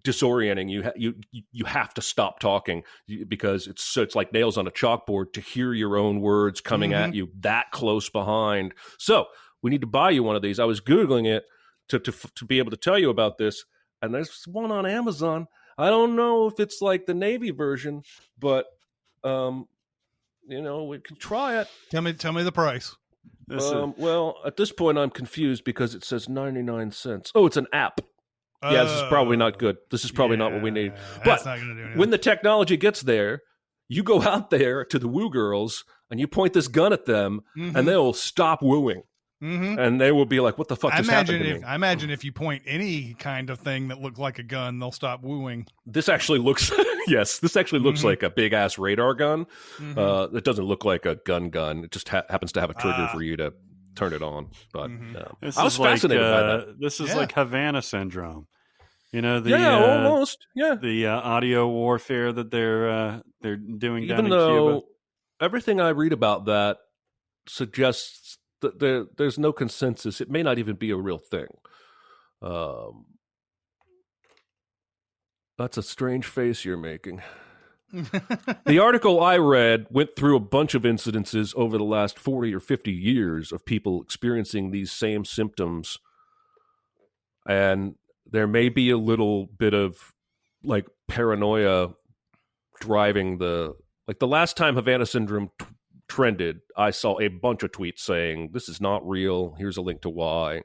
Speaker 3: disorienting. You have to stop talking because it's like nails on a chalkboard to hear your own words coming at you that close behind. So we need to buy you one of these. I was Googling it to be able to tell you about this, and there's one on Amazon. I don't know if it's like the Navy version, but we can try it.
Speaker 2: Tell me the price.
Speaker 3: Well, at this point, I'm confused because it says 99 cents. Oh, it's an app. Yeah, this is probably not good. This is probably not what we need. But
Speaker 2: not gonna do anything.
Speaker 3: When the technology gets there, you go out there to the woo girls and you point this gun at them, and they'll stop wooing. And they will be like, what the fuck just happened to me?
Speaker 2: I imagine if you point any kind of thing that looked like a gun, they'll stop wooing.
Speaker 3: This actually looks, looks like a big ass radar gun. It doesn't look like a gun. It just happens to have a trigger for you to turn it on. But I was fascinated by that.
Speaker 1: This is like Havana syndrome.
Speaker 3: Almost. Yeah.
Speaker 1: The audio warfare that they're doing
Speaker 3: Even
Speaker 1: down in
Speaker 3: though
Speaker 1: Cuba.
Speaker 3: Everything I read about that suggests that there's no consensus. It may not even be a real thing. That's a strange face you're making. The article I read went through a bunch of incidences over the last 40 or 50 years of people experiencing these same symptoms. And there may be a little bit of like paranoia driving the last time Havana syndrome trended, I saw a bunch of tweets saying this is not real. Here's a link to why.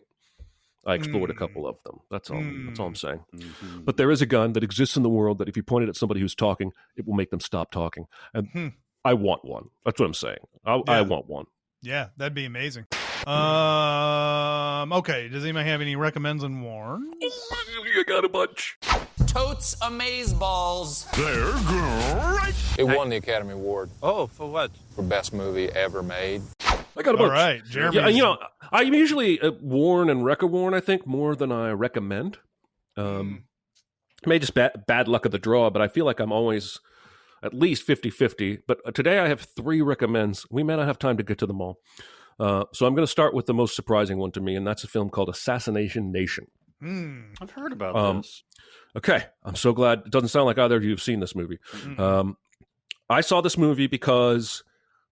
Speaker 3: I explored a couple of them. That's all. That's all I'm saying. But there is a gun that exists in the world that if you point it at somebody who's talking, it will make them stop talking. And I want one. That's what I'm saying. I want one.
Speaker 2: Yeah, that'd be amazing. Okay. Does anybody have any recommends and warns?
Speaker 3: I got a bunch.
Speaker 6: Totes amazeballs.
Speaker 5: They're great.
Speaker 7: It won the Academy Award.
Speaker 8: Oh, for what?
Speaker 7: For best movie ever made.
Speaker 3: I got a bunch.
Speaker 2: All right, Jeremy.
Speaker 3: Yeah, I'm usually warn and warn, I think, more than I recommend. May just bad luck of the draw, but I feel like I'm always at least 50-50. But today I have 3 recommends. We may not have time to get to them all. So I'm going to start with the most surprising one to me, and that's a film called Assassination Nation.
Speaker 1: I've heard about this.
Speaker 3: Okay, I'm so glad. It doesn't sound like either of you have seen this movie. I saw this movie because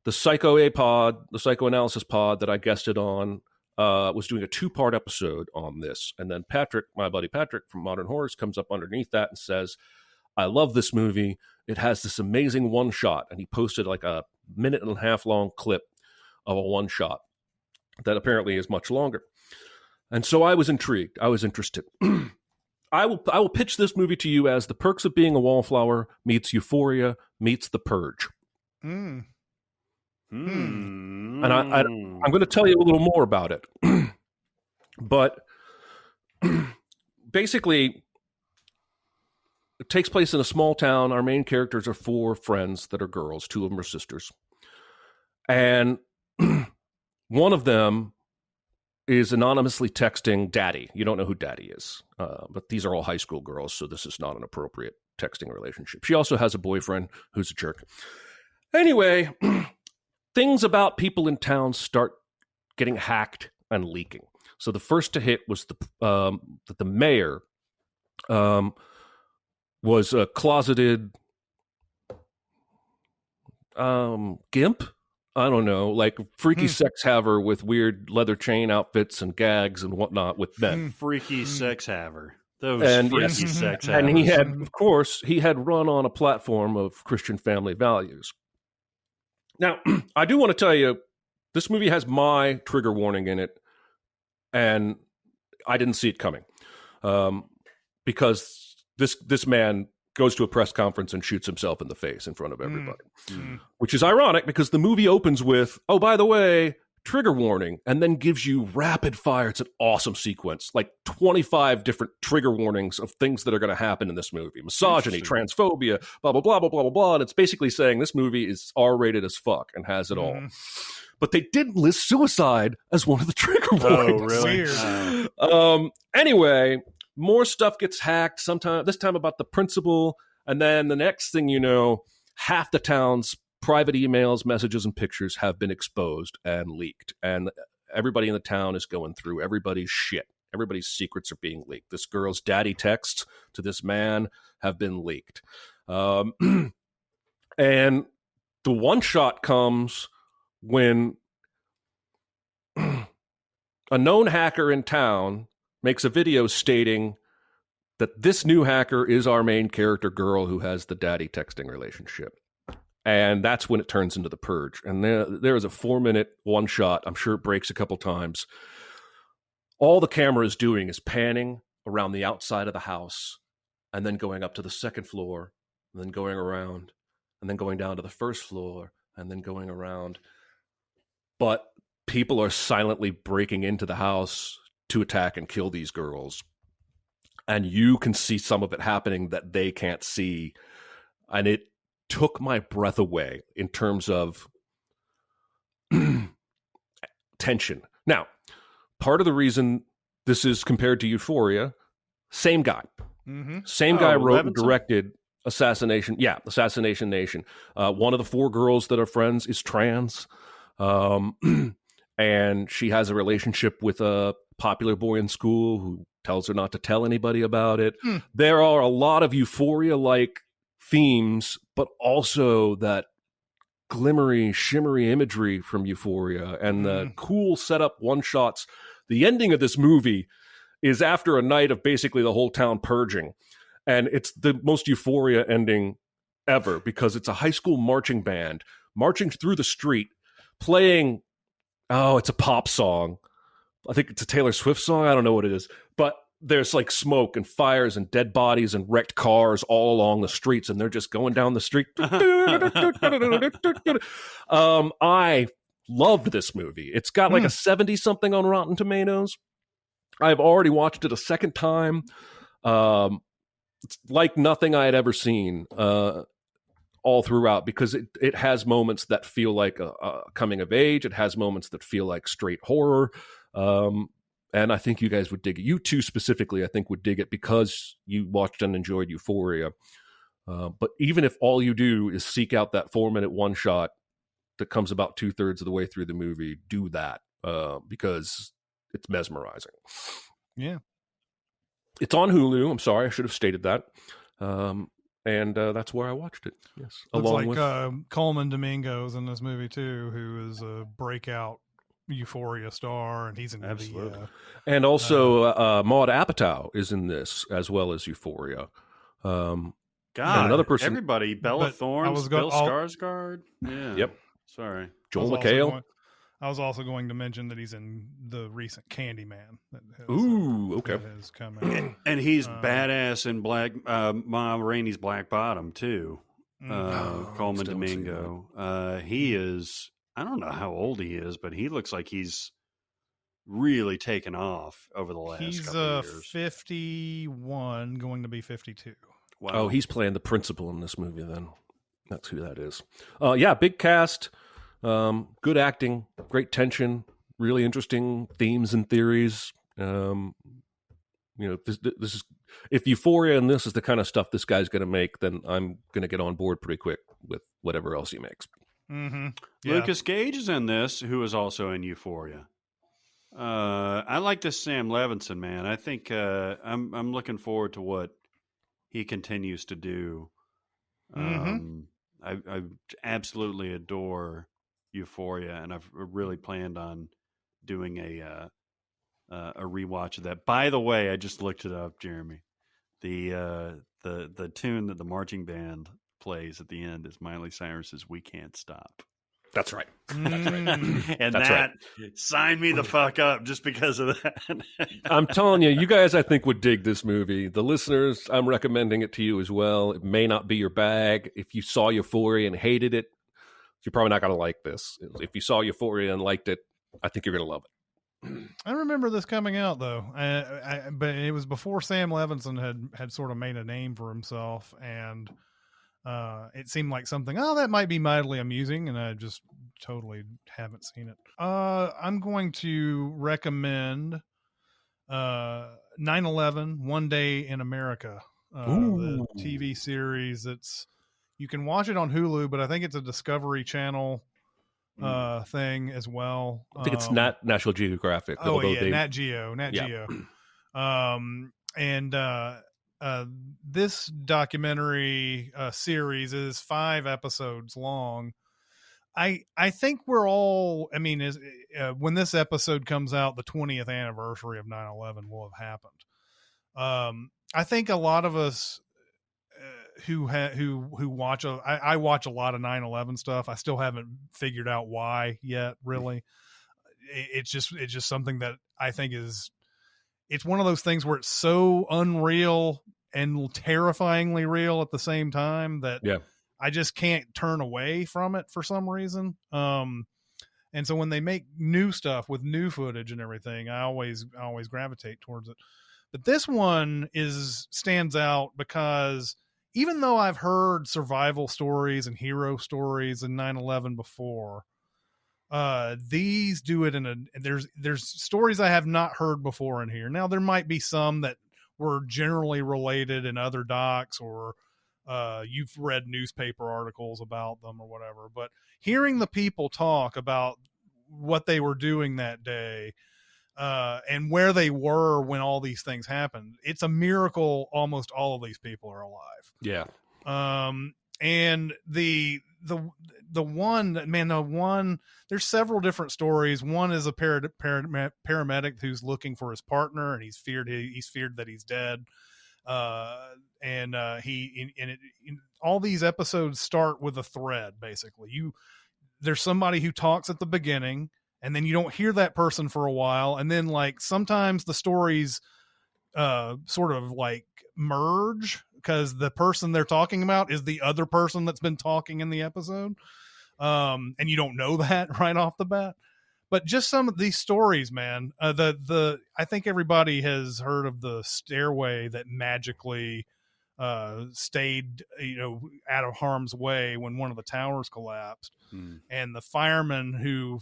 Speaker 3: the psychoanalysis pod that I guested on, was doing a 2-part episode on this. And then Patrick, my buddy Patrick from Modern Horrors, comes up underneath that and says, I love this movie. It has this amazing one shot. And he posted like a 1.5 minute long clip of a one shot that apparently is much longer. And so I was intrigued. I was interested. I will pitch this movie to you as The Perks of Being a Wallflower meets Euphoria meets The Purge.
Speaker 2: Mm.
Speaker 3: And I'm going to tell you a little more about it. But basically, it takes place in a small town. Our main characters are 4 friends that are girls. 2 of them are sisters. And one of them is anonymously texting Daddy. You don't know who Daddy is. But these are all high school girls, so this is not an appropriate texting relationship. She also has a boyfriend who's a jerk. Anyway, things about people in town start getting hacked and leaking. So the first to hit was that the mayor was a closeted gimp. I don't know, like freaky sex haver with weird leather chain outfits and gags and whatnot with men.
Speaker 1: Freaky sex haver. Those
Speaker 3: And
Speaker 1: freaky sex havers.
Speaker 3: And he had, of course, run on a platform of Christian family values. Now, I do want to tell you, this movie has my trigger warning in it, and I didn't see it coming. Because this man goes to a press conference and shoots himself in the face in front of everybody. Which is ironic because the movie opens with, oh, by the way, trigger warning, and then gives you rapid fire. It's an awesome sequence, like 25 different trigger warnings of things that are going to happen in this movie. Misogyny, transphobia, blah, blah, blah, blah, blah, blah, blah. And it's basically saying this movie is R-rated as fuck and has it all. But they didn't list suicide as one of the trigger warnings.
Speaker 1: Oh, really?
Speaker 2: Weird.
Speaker 3: Anyway, more stuff gets hacked, this time about the principal, and then the next thing you know, half the town's private emails, messages, and pictures have been exposed and leaked. And everybody in the town is going through everybody's shit. Everybody's secrets are being leaked. This girl's daddy texts to this man have been leaked. And the one shot comes when a known hacker in town makes a video stating that this new hacker is our main character girl who has the daddy texting relationship. And that's when it turns into The Purge. And there is a 4-minute one shot. I'm sure it breaks a couple times. All the camera is doing is panning around the outside of the house and then going up to the second floor and then going around and then going down to the first floor and then going around. But people are silently breaking into the house to attack and kill these girls. And you can see some of it happening that they can't see. And it took my breath away in terms of tension. Now, part of the reason this is compared to Euphoria, same guy. Same guy wrote and directed Assassination. Yeah, Assassination Nation. One of the 4 girls that are friends is trans. And she has a relationship with a popular boy in school who tells her not to tell anybody about it. There are a lot of Euphoria-like themes, but also that glimmery, shimmery imagery from Euphoria and the cool setup one-shots. The ending of this movie is after a night of basically the whole town purging. And it's the most Euphoria ending ever because it's a high school marching band marching through the street playing, it's a pop song. I think it's a Taylor Swift song. I don't know what it is. But there's like smoke and fires and dead bodies and wrecked cars all along the streets, and they're just going down the street. I loved this movie. It's got like a 70-something on Rotten Tomatoes. I've already watched it a second time. It's like nothing I had ever seen all throughout because it has moments that feel like a coming of age. It has moments that feel like straight horror. And I think you guys would dig it. You two specifically, I think, would dig it because you watched and enjoyed Euphoria. But even if all you do is seek out that 4-minute one shot that comes about 2/3 of the way through the movie, do that because it's mesmerizing.
Speaker 2: Yeah.
Speaker 3: It's on Hulu. I'm sorry, I should have stated that. And that's where I watched it. Yes,
Speaker 2: Looks
Speaker 3: along
Speaker 2: like
Speaker 3: with
Speaker 2: Coleman Domingo's in this movie too, who is a breakout Euphoria star, and he's in
Speaker 1: Absolutely.
Speaker 3: and also Maud Apatow is in this as well as Euphoria.
Speaker 1: God,
Speaker 3: another person,
Speaker 1: everybody, Bella
Speaker 2: But
Speaker 1: Thorne,
Speaker 2: I was
Speaker 1: Bill
Speaker 2: go- I'll-
Speaker 1: Skarsgård. Yeah.
Speaker 3: Yep.
Speaker 1: Sorry.
Speaker 3: Joel
Speaker 2: I was also
Speaker 3: McHale.
Speaker 2: going- I was also going to mention that he's in the recent Candyman.
Speaker 3: Ooh, okay.
Speaker 2: That is coming.
Speaker 1: And he's badass in Ma Rainey's Black Bottom too. Coleman
Speaker 3: still haven't seen
Speaker 1: Domingo. He is. I don't know how old he is, but he looks like he's really taken off over the last couple of years.
Speaker 2: 51, going to be 52.
Speaker 1: Wow.
Speaker 3: Oh, he's playing the principal in this movie. Then that's who that is. Yeah, big cast. Good acting, great tension, really interesting themes and theories. This is if Euphoria and this is the kind of stuff this guy's going to make, then I'm going to get on board pretty quick with whatever else he makes.
Speaker 2: Mm-hmm. Yeah.
Speaker 1: Lucas Gage is in this, who is also in Euphoria. I like this Sam Levinson, man. I think I'm looking forward to what he continues to do. I absolutely adore Euphoria, and I've really planned on doing a rewatch of that. By the way, I just looked it up, Jeremy. The tune that the marching band plays at the end is Miley Cyrus's "We Can't Stop."
Speaker 3: That's right.
Speaker 1: And
Speaker 3: That's
Speaker 1: that signed me the fuck up just because of that.
Speaker 3: I'm telling you guys, I think would dig this movie. The listeners, I'm recommending it to you as well. It may not be your bag. If you saw Euphoria and hated it, you're probably not going to like this. If you saw Euphoria and liked it, I think you're going to love it.
Speaker 2: I remember this coming out though, but it was before Sam Levinson had sort of made a name for himself, and it seemed like something, that might be mildly amusing, and I just totally haven't seen it. I'm going to recommend 9/11 One Day in America, the TV series. You can watch it on Hulu, but I think it's a Discovery Channel thing as well.
Speaker 3: I think it's not National Geographic.
Speaker 2: Nat Geo. This documentary series is 5 episodes long. I think we're all, when this episode comes out, the 20th anniversary of 9/11 will have happened. I think a lot of us who watch, I watch a lot of 9/11 stuff. I still haven't figured out why yet, really. It's just something that I think it's one of those things where it's so unreal and terrifyingly real at the same time that I just can't turn away from it for some reason. And so when they make new stuff with new footage and everything, I always gravitate towards it. But this one stands out because even though I've heard survival stories and hero stories in 9/11 before, these do it there's stories I have not heard before in here. Now there might be some that were generally related in other docs, or you've read newspaper articles about them or whatever, but hearing the people talk about what they were doing that day, and where they were when all these things happened, it's a miracle almost all of these people are alive.
Speaker 3: Yeah.
Speaker 2: And the one, there's several different stories. One is a paramedic who's looking for his partner, and he's feared that he's dead. All these episodes start with a thread. Basically, there's somebody who talks at the beginning, and then you don't hear that person for a while, and then like sometimes the stories sort of like merge because the person they're talking about is the other person that's been talking in the episode. And you don't know that right off the bat. But just some of these stories, man, I think everybody has heard of the stairway that magically stayed, out of harm's way when one of the towers collapsed. And the fireman who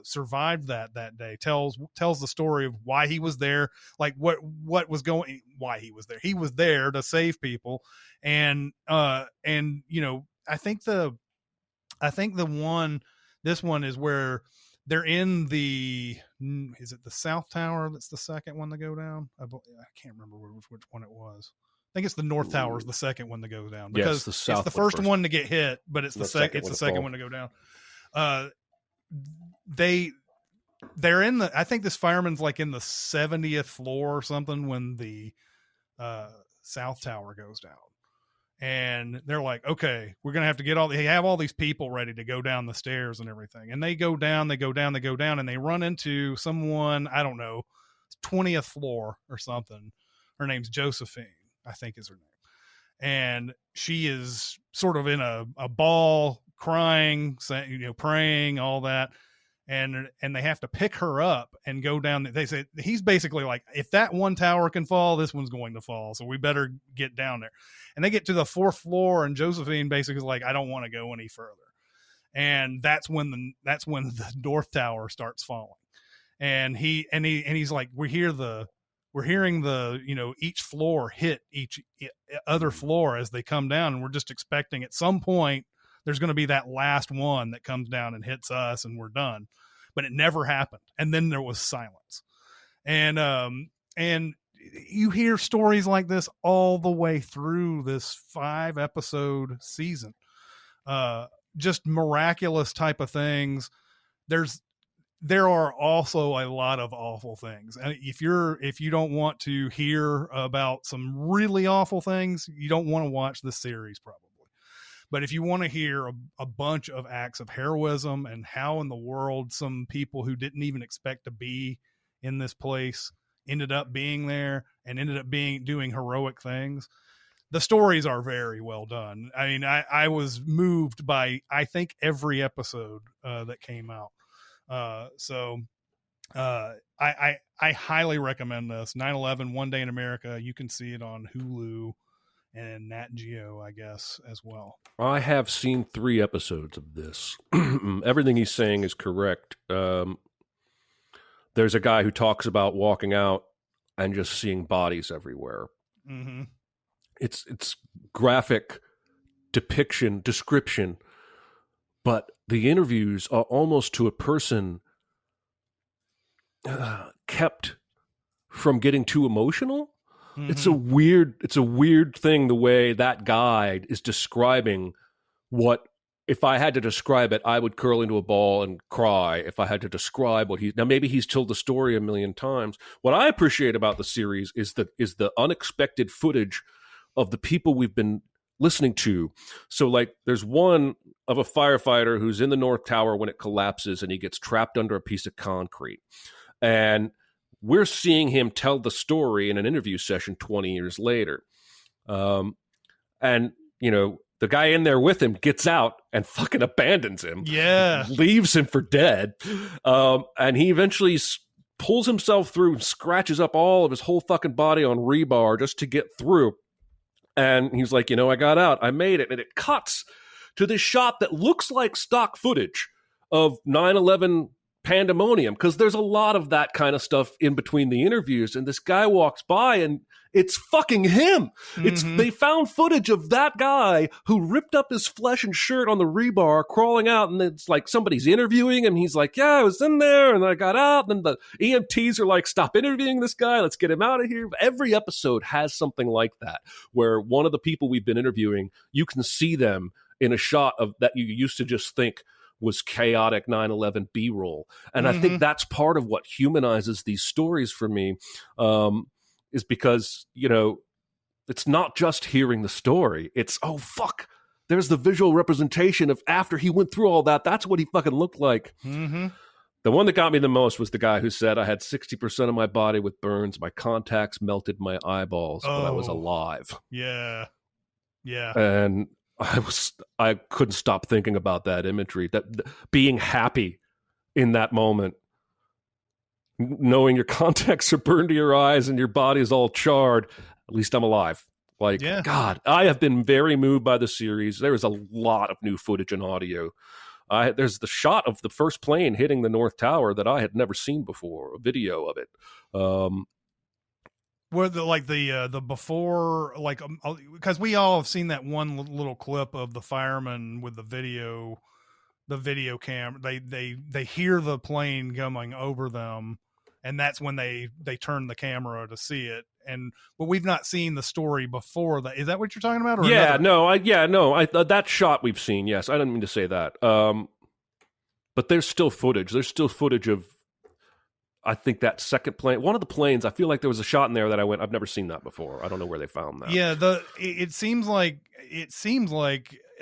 Speaker 2: survived that day tells the story of why he was there, like why he was there. He was there to save people. And I think this one is where they're in is it the South Tower? That's the second one to go down. I can't remember which one it was. I think it's the North Tower is the second one to go down, because it's the first one to get hit, but it's the second one to go down. They're in I think this fireman's like in the 70th floor or something when the South Tower goes down. And they're like, okay, we're going to have to they have all these people ready to go down the stairs and everything. And they go down, and they run into someone, I don't know, 20th floor or something. Her name's Josephine, I think is her name. And she is sort of in a ball, crying, praying, all that. And they have to pick her up and go down. They say, he's basically like, if that one tower can fall, this one's going to fall. So we better get down there. And they get to the 4th floor, and Josephine basically is like, I don't want to go any further. And that's when the North Tower starts falling. And he's like, we're hearing the, each floor hit each other floor as they come down. And we're just expecting at some point, there's going to be that last one that comes down and hits us and we're done. But it never happened. And then there was silence. And you hear stories like this all the way through this 5-episode season. Just miraculous type of things. There are also a lot of awful things. And if you don't want to hear about some really awful things, you don't want to watch this series probably. But if you want to hear a bunch of acts of heroism and how in the world some people who didn't even expect to be in this place ended up being there and ended up doing heroic things, the stories are very well done. I mean, I was moved by, I think, every episode that came out. So I highly recommend this. 9/11, One Day in America. You can see it on Hulu and Nat Geo, I guess, as well.
Speaker 3: I have seen 3 episodes of this. Everything he's saying is correct. There's a guy who talks about walking out and just seeing bodies everywhere.
Speaker 2: Mm-hmm.
Speaker 3: It's graphic description, but the interviews are almost to a person kept from getting too emotional. Mm-hmm. It's a weird thing, the way that guy is describing what, if I had to describe it, I would curl into a ball and cry if I had to describe what now maybe he's told the story a million times. What I appreciate about the series is the unexpected footage of the people we've been listening to. So like there's one of a firefighter who's in the North Tower when it collapses and he gets trapped under a piece of concrete. And we're seeing him tell the story in an interview session 20 years later. And, the guy in there with him gets out and fucking abandons him.
Speaker 2: Yeah.
Speaker 3: Leaves him for dead. And he eventually pulls himself through and scratches up all of his whole fucking body on rebar just to get through. And he's like, I got out. I made it. And it cuts to this shot that looks like stock footage of 9/11 pandemonium, because there's a lot of that kind of stuff in between the interviews. And this guy walks by and it's fucking him. Mm-hmm. They found footage of that guy who ripped up his flesh and shirt on the rebar, crawling out, and it's like somebody's interviewing him. He's like, yeah, I was in there and I got out. And then the EMTs are like, stop interviewing this guy. Let's get him out of here. Every episode has something like that, where one of the people we've been interviewing, you can see them in a shot of that you used to just think was chaotic 9/11 B-roll. And I think that's part of what humanizes these stories for me, is because, it's not just hearing the story. It's, oh, fuck, there's the visual representation of after he went through all that. That's what he fucking looked like.
Speaker 2: Mm-hmm.
Speaker 3: The one that got me the most was the guy who said, I had 60% of my body with burns. My contacts melted my eyeballs, but I was alive.
Speaker 2: Yeah. Yeah.
Speaker 3: And I couldn't stop thinking about that imagery, that being happy in that moment, knowing your contacts are burned to your eyes and your body is all charred. At least I'm alive. Like, yeah. God, I have been very moved by the series. There is a lot of new footage and audio. There's the shot of the first plane hitting the North Tower that I had never seen before, a video of it.
Speaker 2: Where the before, because we all have seen that one little clip of the fireman with the video camera. They hear the plane coming over them, and that's when they turn the camera to see it. But we've not seen the story before that. Is that what you're talking about? Or
Speaker 3: That shot we've seen. Yes, I didn't mean to say that. But there's still footage. There's still footage of. I think that second plane, one of the planes, I feel like there was a shot in there that I went, I've never seen that before. I don't know where they found that.
Speaker 2: Yeah, it seems like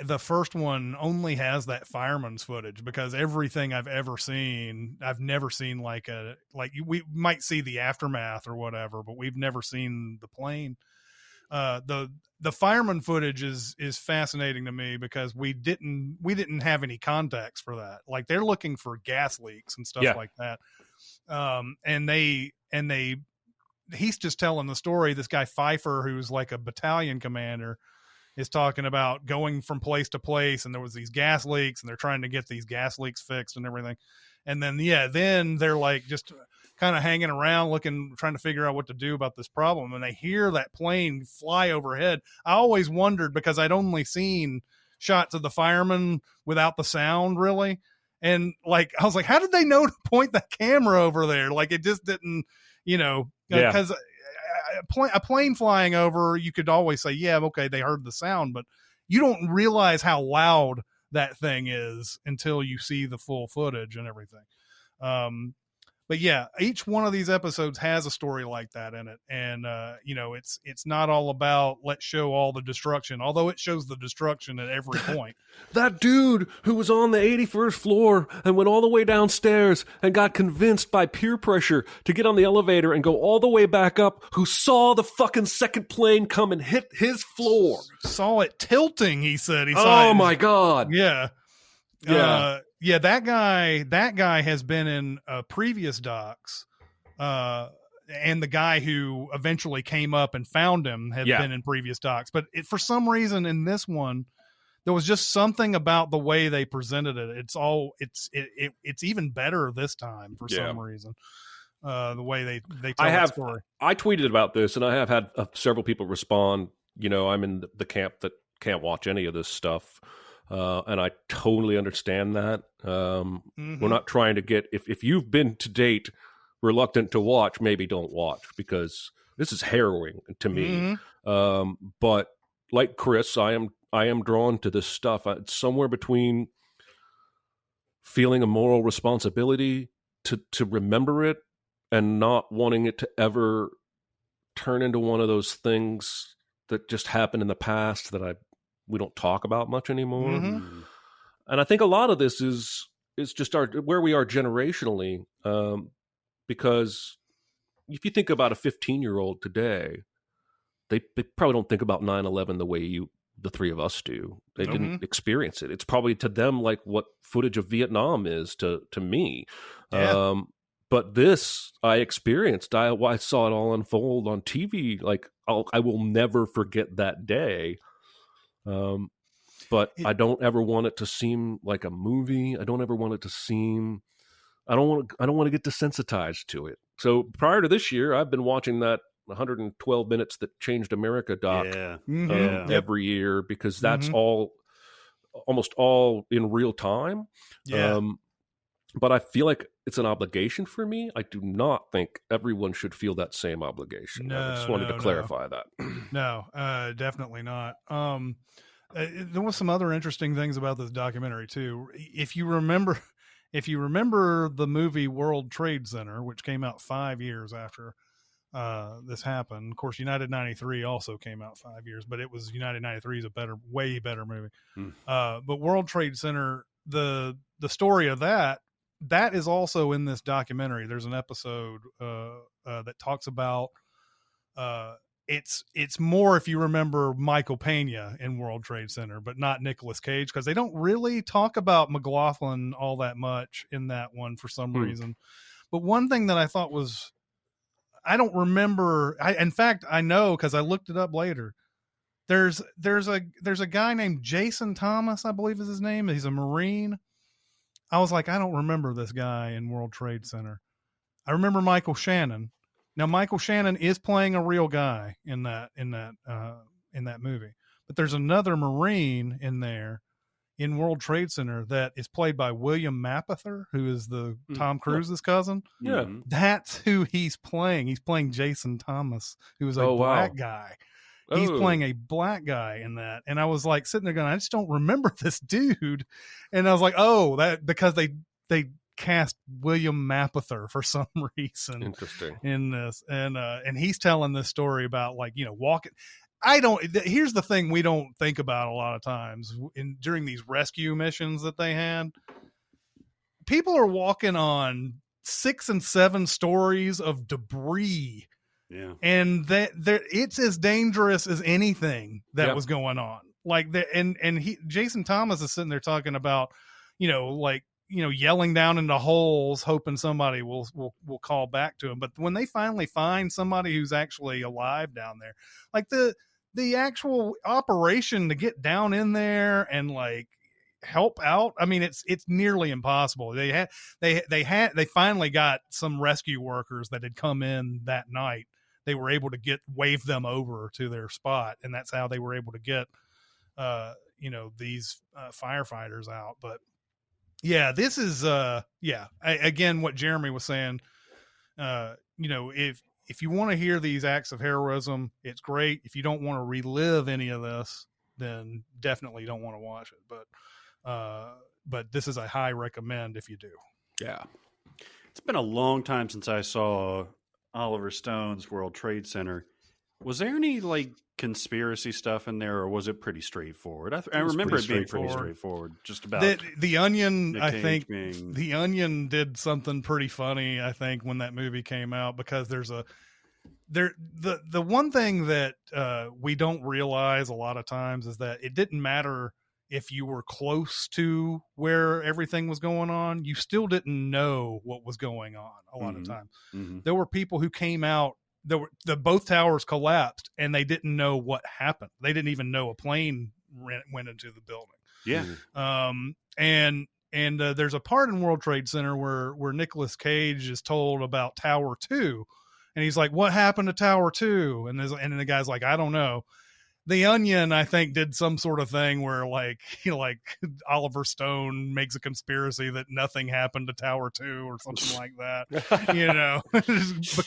Speaker 2: the first one only has that fireman's footage, because everything I've ever seen, I've never seen we might see the aftermath or whatever, but we've never seen the plane. The fireman footage is fascinating to me, because we didn't have any context for that. Like, they're looking for gas leaks and stuff like that. He's just telling the story. This guy Pfeiffer, who's like a battalion commander, is talking about going from place to place, and there was these gas leaks, and they're trying to get these gas leaks fixed and everything. And then, then they're like just kind of hanging around trying to figure out what to do about this problem. And they hear that plane fly overhead. I always wondered, because I'd only seen shots of the firemen without the sound, really. And like, I was like, how did they know to point that camera over there? Like, it just didn't, because a plane flying over, you could always say, yeah, okay, they heard the sound, but you don't realize how loud that thing is until you see the full footage and everything. But yeah, each one of these episodes has a story like that in it. And, it's not all about let's show all the destruction, although it shows the destruction at every point.
Speaker 3: That dude who was on the 81st floor and went all the way downstairs and got convinced by peer pressure to get on the elevator and go all the way back up, who saw the fucking second plane come and hit his floor.
Speaker 2: Saw it tilting, he said. He saw
Speaker 3: my God.
Speaker 2: Yeah.
Speaker 3: Yeah.
Speaker 2: Yeah, that guy has been in previous docs, and the guy who eventually came up and found him had been in previous docs. But for some reason in this one, there was just something about the way they presented it. It's even better this time for some reason. The way they tell that story.
Speaker 3: I tweeted about this, and I have had several people respond. I'm in the camp that can't watch any of this stuff. And I totally understand that. We're not trying to get, if you've been to date reluctant to watch, maybe don't watch, because this is harrowing to me. But like Chris, I am drawn to this stuff. It's somewhere between feeling a moral responsibility to remember it and not wanting it to ever turn into one of those things that just happened in the past that we don't talk about much anymore. And I think a lot of this is just where we are generationally, because if you think about a 15-year-old today, they probably don't think about 9/11 the way the three of us do. They didn't experience it. It's probably to them like what footage of Vietnam is to me.
Speaker 2: Yeah.
Speaker 3: But this I experienced. I saw it all unfold on TV. Like, I will never forget that day. But I don't ever want it to seem like a movie. I don't ever want it to seem, I don't want to get desensitized to it. So prior to this year, I've been watching that 112 minutes that changed America doc every year, because that's almost all in real time.
Speaker 2: Yeah.
Speaker 3: But I feel like it's an obligation for me. I do not think everyone should feel that same obligation. I just wanted to clarify that.
Speaker 2: No, definitely not. There was some other interesting things about this documentary too. If you remember the movie World Trade Center, which came out 5 years after this happened. Of course, United 93 also came out 5 years, but United 93 is a way better movie. But World Trade Center, the story of that is also in this documentary. There's an episode that talks about it's more, if you remember, Michael Pena in World Trade Center, but not Nicolas Cage, because they don't really talk about McLaughlin all that much in that one for some reason. But one thing that I thought was, I don't remember. In fact, I know because I looked it up later. There's a guy named Jason Thomas, I believe is his name. He's a Marine. I was like, I don't remember this guy in World Trade Center. I remember Michael Shannon. Now, Michael Shannon is playing a real guy in that movie, but there's another Marine in there in World Trade Center that is played by William Mapother, who is the Tom Cruise's cousin.
Speaker 3: Yeah,
Speaker 2: that's who he's playing. He's playing Jason Thomas, who is a black guy. He's playing a black guy in that. And I was like sitting there going, I just don't remember this dude. And I was like, that because they cast William Mapother for some reason
Speaker 3: Interesting.
Speaker 2: in this, and he's telling this story about like, walking. Here's the thing we don't think about a lot of times during these rescue missions that they had. People are walking on 6 and 7 stories of debris.
Speaker 1: Yeah.
Speaker 2: And it's as dangerous as anything that was going on. Like Jason Thomas is sitting there talking about, yelling down into holes, hoping somebody will call back to him. But when they finally find somebody who's actually alive down there, like the actual operation to get down in there and like help out, I mean, it's nearly impossible. They finally got some rescue workers that had come in that night. They were able to wave them over to their spot, and that's how they were able to get these firefighters out. But yeah, this is again what Jeremy was saying. If you want to hear these acts of heroism, it's great. If you don't want to relive any of this, then definitely don't want to watch it. But this is a high recommend if you do.
Speaker 3: Yeah.
Speaker 1: It's been a long time since I saw Oliver Stone's World Trade Center. Was there any like conspiracy stuff in there, or was it pretty straightforward? I remember it being pretty straightforward. Just about
Speaker 2: the Onion.
Speaker 1: Nick
Speaker 2: I
Speaker 1: Cage
Speaker 2: think
Speaker 1: being...
Speaker 2: the Onion did something pretty funny. I think when that movie came out, because the one thing that we don't realize a lot of times is that it didn't matter if you were close to where everything was going on, you still didn't know what was going on a lot of times. Mm-hmm. There were people who came out, both towers collapsed and they didn't know what happened. They didn't even know a plane went into the building.
Speaker 1: Yeah.
Speaker 2: And there's a part in World Trade Center where Nicolas Cage is told about Tower 2, and he's like, what happened to Tower 2? And then the guy's like, I don't know. The Onion, I think, did some sort of thing where like Oliver Stone makes a conspiracy that nothing happened to Tower 2 or something like that.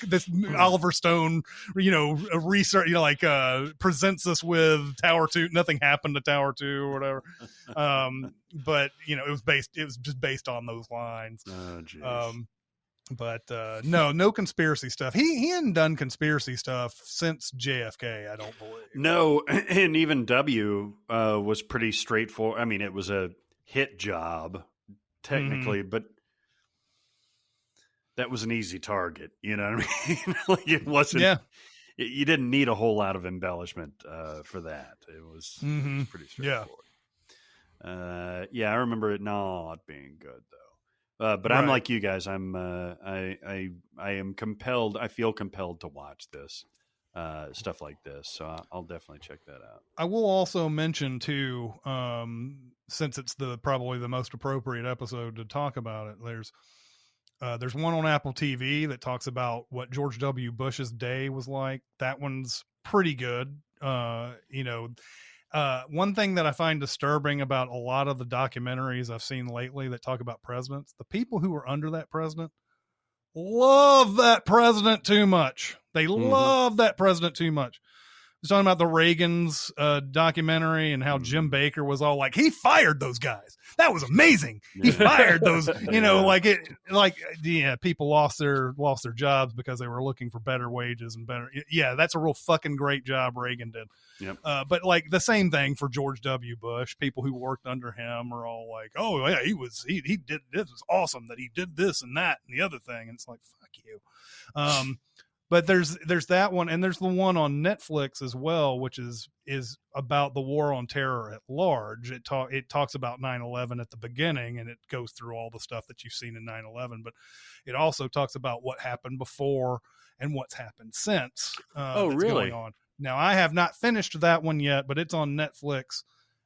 Speaker 2: This Oliver Stone, research, presents us with Tower 2. Nothing happened to Tower 2 or whatever. But it was just based on those lines.
Speaker 1: Oh, geez.
Speaker 2: But no conspiracy stuff. He hadn't done conspiracy stuff since JFK, I don't believe.
Speaker 1: No, and even W was pretty straightforward. I mean, it was a hit job technically, but that was an easy target. You know what I mean? Like it wasn't. Yeah. You didn't need a whole lot of embellishment for that. It was pretty straightforward. Yeah, I remember it not being good though. But I'm like you guys. I am compelled. I feel compelled to watch this stuff like this. So I'll definitely check that out.
Speaker 2: I will also mention too, since it's probably the most appropriate episode to talk about it. There's one on Apple TV that talks about what George W. Bush's day was like. That one's pretty good. One thing that I find disturbing about a lot of the documentaries I've seen lately that talk about presidents, the people who were under that president love that president too much. They love that president too much. I was talking about the Reagan's documentary and how Jim Baker was all like, he fired those guys. That was amazing. He fired those, people lost their jobs because they were looking for better wages and better. Yeah, that's a real fucking great job Reagan did.
Speaker 1: Yep.
Speaker 2: But like the same thing for George W. Bush. People who worked under him are all like, oh yeah, he did, this was awesome that he did this and that and the other thing. And it's like, fuck you. But there's that one, and there's the one on Netflix as well, which is about the war on terror at large. It talks about 9/11 at the beginning, and it goes through all the stuff that you've seen in 9/11. But it also talks about what happened before and what's happened since.
Speaker 1: Oh, really?
Speaker 2: Going on. Now, I have not finished that one yet, but it's on Netflix,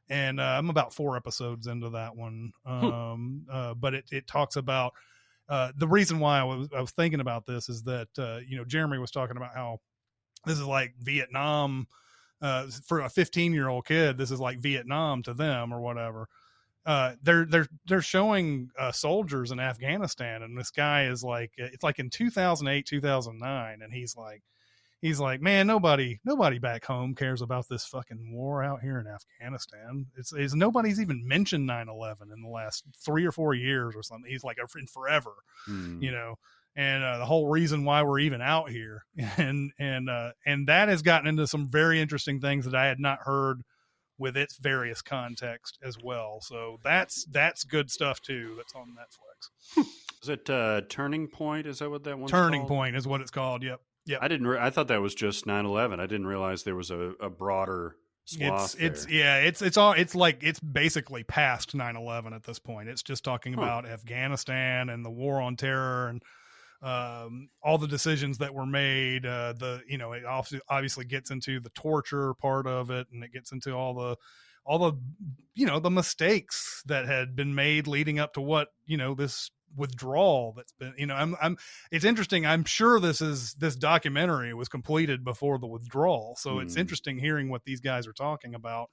Speaker 2: and I'm about 4 episodes into that one. But it talks about. The reason why I was thinking about this is that, Jeremy was talking about how this is like Vietnam, for a 15-year-old kid, this is like Vietnam to them or whatever. They're showing soldiers in Afghanistan, and this guy is like, it's like in 2008, 2009. And he's he's like, man, nobody back home cares about this fucking war out here in Afghanistan. It's nobody's even mentioned 9/11 in the last 3 or 4 years or something. He's like, in forever, you know. And the whole reason why we're even out here, and that has gotten into some very interesting things that I had not heard with its various context as well. So that's good stuff too. That's on Netflix.
Speaker 1: Is it Turning Point? Is that what that one's
Speaker 2: Turning
Speaker 1: called?
Speaker 2: Point is what it's called. Yep.
Speaker 1: I thought that was just 9/11. I didn't realize there was a broader swath
Speaker 2: It's basically past 9/11 at this point. It's just talking about Afghanistan and the war on terror and all the decisions that were made. It obviously gets into the torture part of it, and it gets into all the the mistakes that had been made leading up to what this withdrawal that's been. It's interesting. I'm sure this documentary was completed before the withdrawal, so it's interesting hearing what these guys are talking about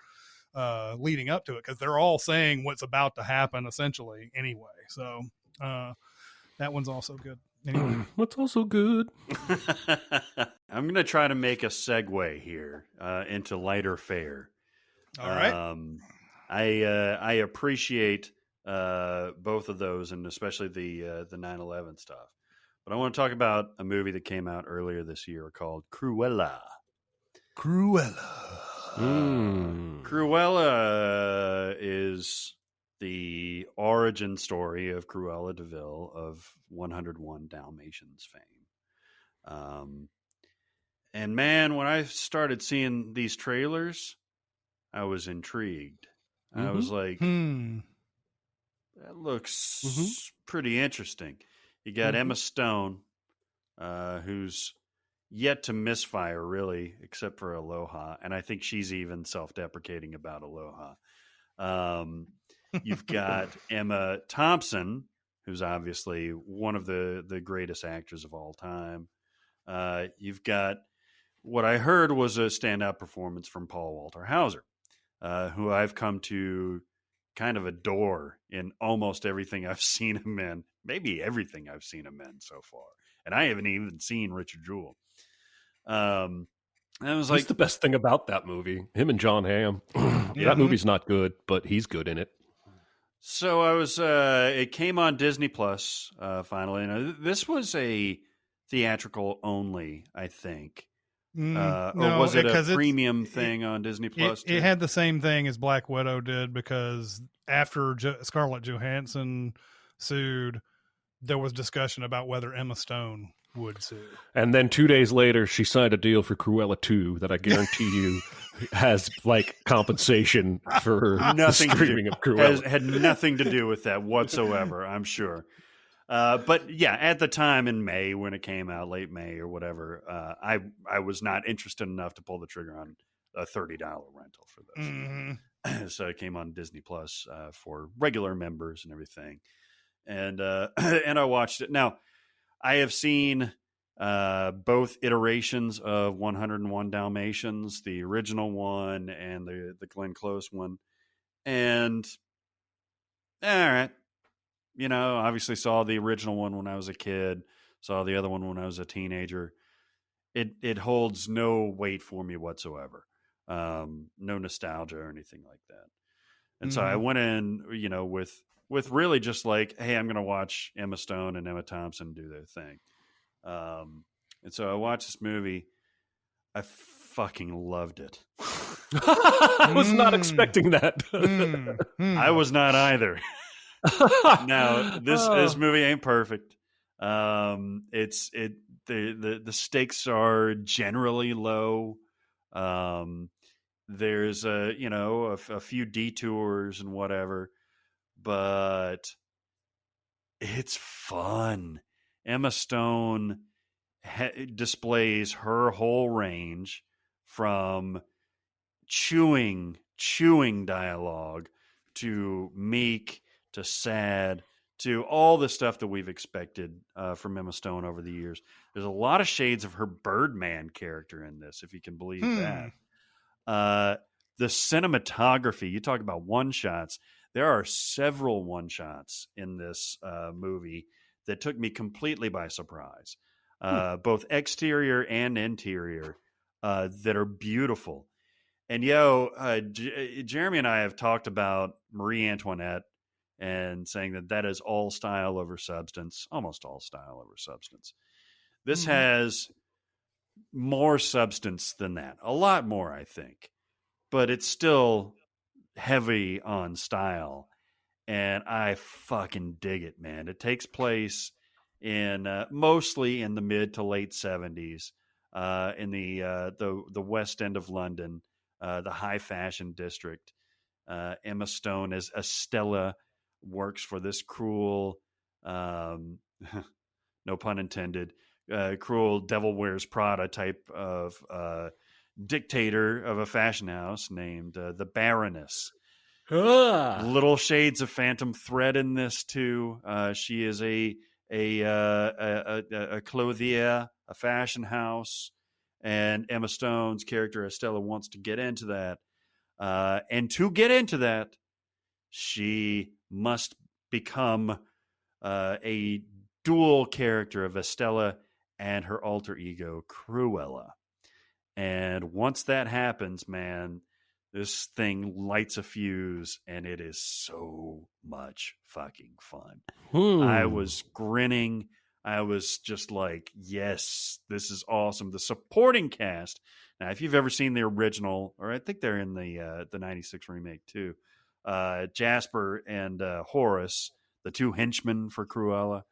Speaker 2: leading up to it, because they're all saying what's about to happen essentially anyway. So that one's also good. Anyway.
Speaker 3: What's also good?
Speaker 1: I'm going to try to make a segue here into lighter fare.
Speaker 2: All right.
Speaker 1: I appreciate both of those, and especially the 9/11 stuff. But I want to talk about a movie that came out earlier this year called Cruella. Cruella is the origin story of Cruella de Vil of 101 Dalmatians fame. And man, when I started seeing these trailers, I was intrigued. I was like, that looks pretty interesting. You got Emma Stone, who's yet to misfire, really, except for Aloha. And I think she's even self-deprecating about Aloha. You've got Emma Thompson, who's obviously one of the greatest actors of all time. You've got what I heard was a standout performance from Paul Walter Hauser, who I've come to kind of adore in almost everything I've seen him in, maybe everything I've seen him in so far. And I haven't even seen Richard Jewell. And I was
Speaker 3: He's the best thing about that movie. Him and John Hamm. That movie's not good, but he's good in it.
Speaker 1: So I was, it came on Disney Plus, finally. And this was a theatrical only, I think. Or was it a premium thing on Disney Plus?
Speaker 2: It had the same thing as Black Widow did, because after Scarlett Johansson sued, there was discussion about whether Emma Stone would sue.
Speaker 3: And then 2 days later, she signed a deal for Cruella 2 that I guarantee you has compensation for the streaming of Cruella.
Speaker 1: Had nothing to do with that whatsoever, I'm sure. But yeah, at the time in May when it came out, late May or whatever, I was not interested enough to pull the trigger on a $30 rental for this. So it came on Disney Plus for regular members and everything, and I watched it. Now, I have seen both iterations of 101 Dalmatians, the original one and the Glenn Close one, and all right. Obviously saw the original one when I was a kid, saw the other one when I was a teenager. It holds no weight for me whatsoever. No nostalgia or anything like that. And so I went in, with really just like, hey, I'm going to watch Emma Stone and Emma Thompson do their thing. And so I watched this movie. I fucking loved it.
Speaker 3: I was not expecting that.
Speaker 1: I was not either. Now this movie ain't perfect. The stakes are generally low. There's a few detours and whatever, but it's fun. Emma Stone displays her whole range from chewing dialogue to meek to sad, to all the stuff that we've expected from Emma Stone over the years. There's a lot of shades of her Birdman character in this, if you can believe that. The cinematography, you talk about one-shots. There are several one-shots in this movie that took me completely by surprise. both exterior and interior, that are beautiful. And Jeremy and I have talked about Marie Antoinette and saying that is all style over substance, almost all style over substance. This has more substance than that, a lot more, I think, but it's still heavy on style, and I fucking dig it, man. It takes place in mostly in the mid to late 70s, in the West End of London, the high fashion district. Emma Stone as Estella works for this cruel, no pun intended, cruel Devil Wears Prada type of dictator of a fashion house named the Baroness. Little shades of Phantom Thread in this too. She is a clothier, a fashion house, and Emma Stone's character Estella wants to get into that. And to get into that, she must become a dual character of Estella and her alter ego, Cruella. And once that happens, man, this thing lights a fuse, and it is so much fucking fun. I was grinning. I was just like, yes, this is awesome. The supporting cast. Now, if you've ever seen the original, or I think they're in the 96 remake too, Jasper and Horace, the two henchmen for Cruella.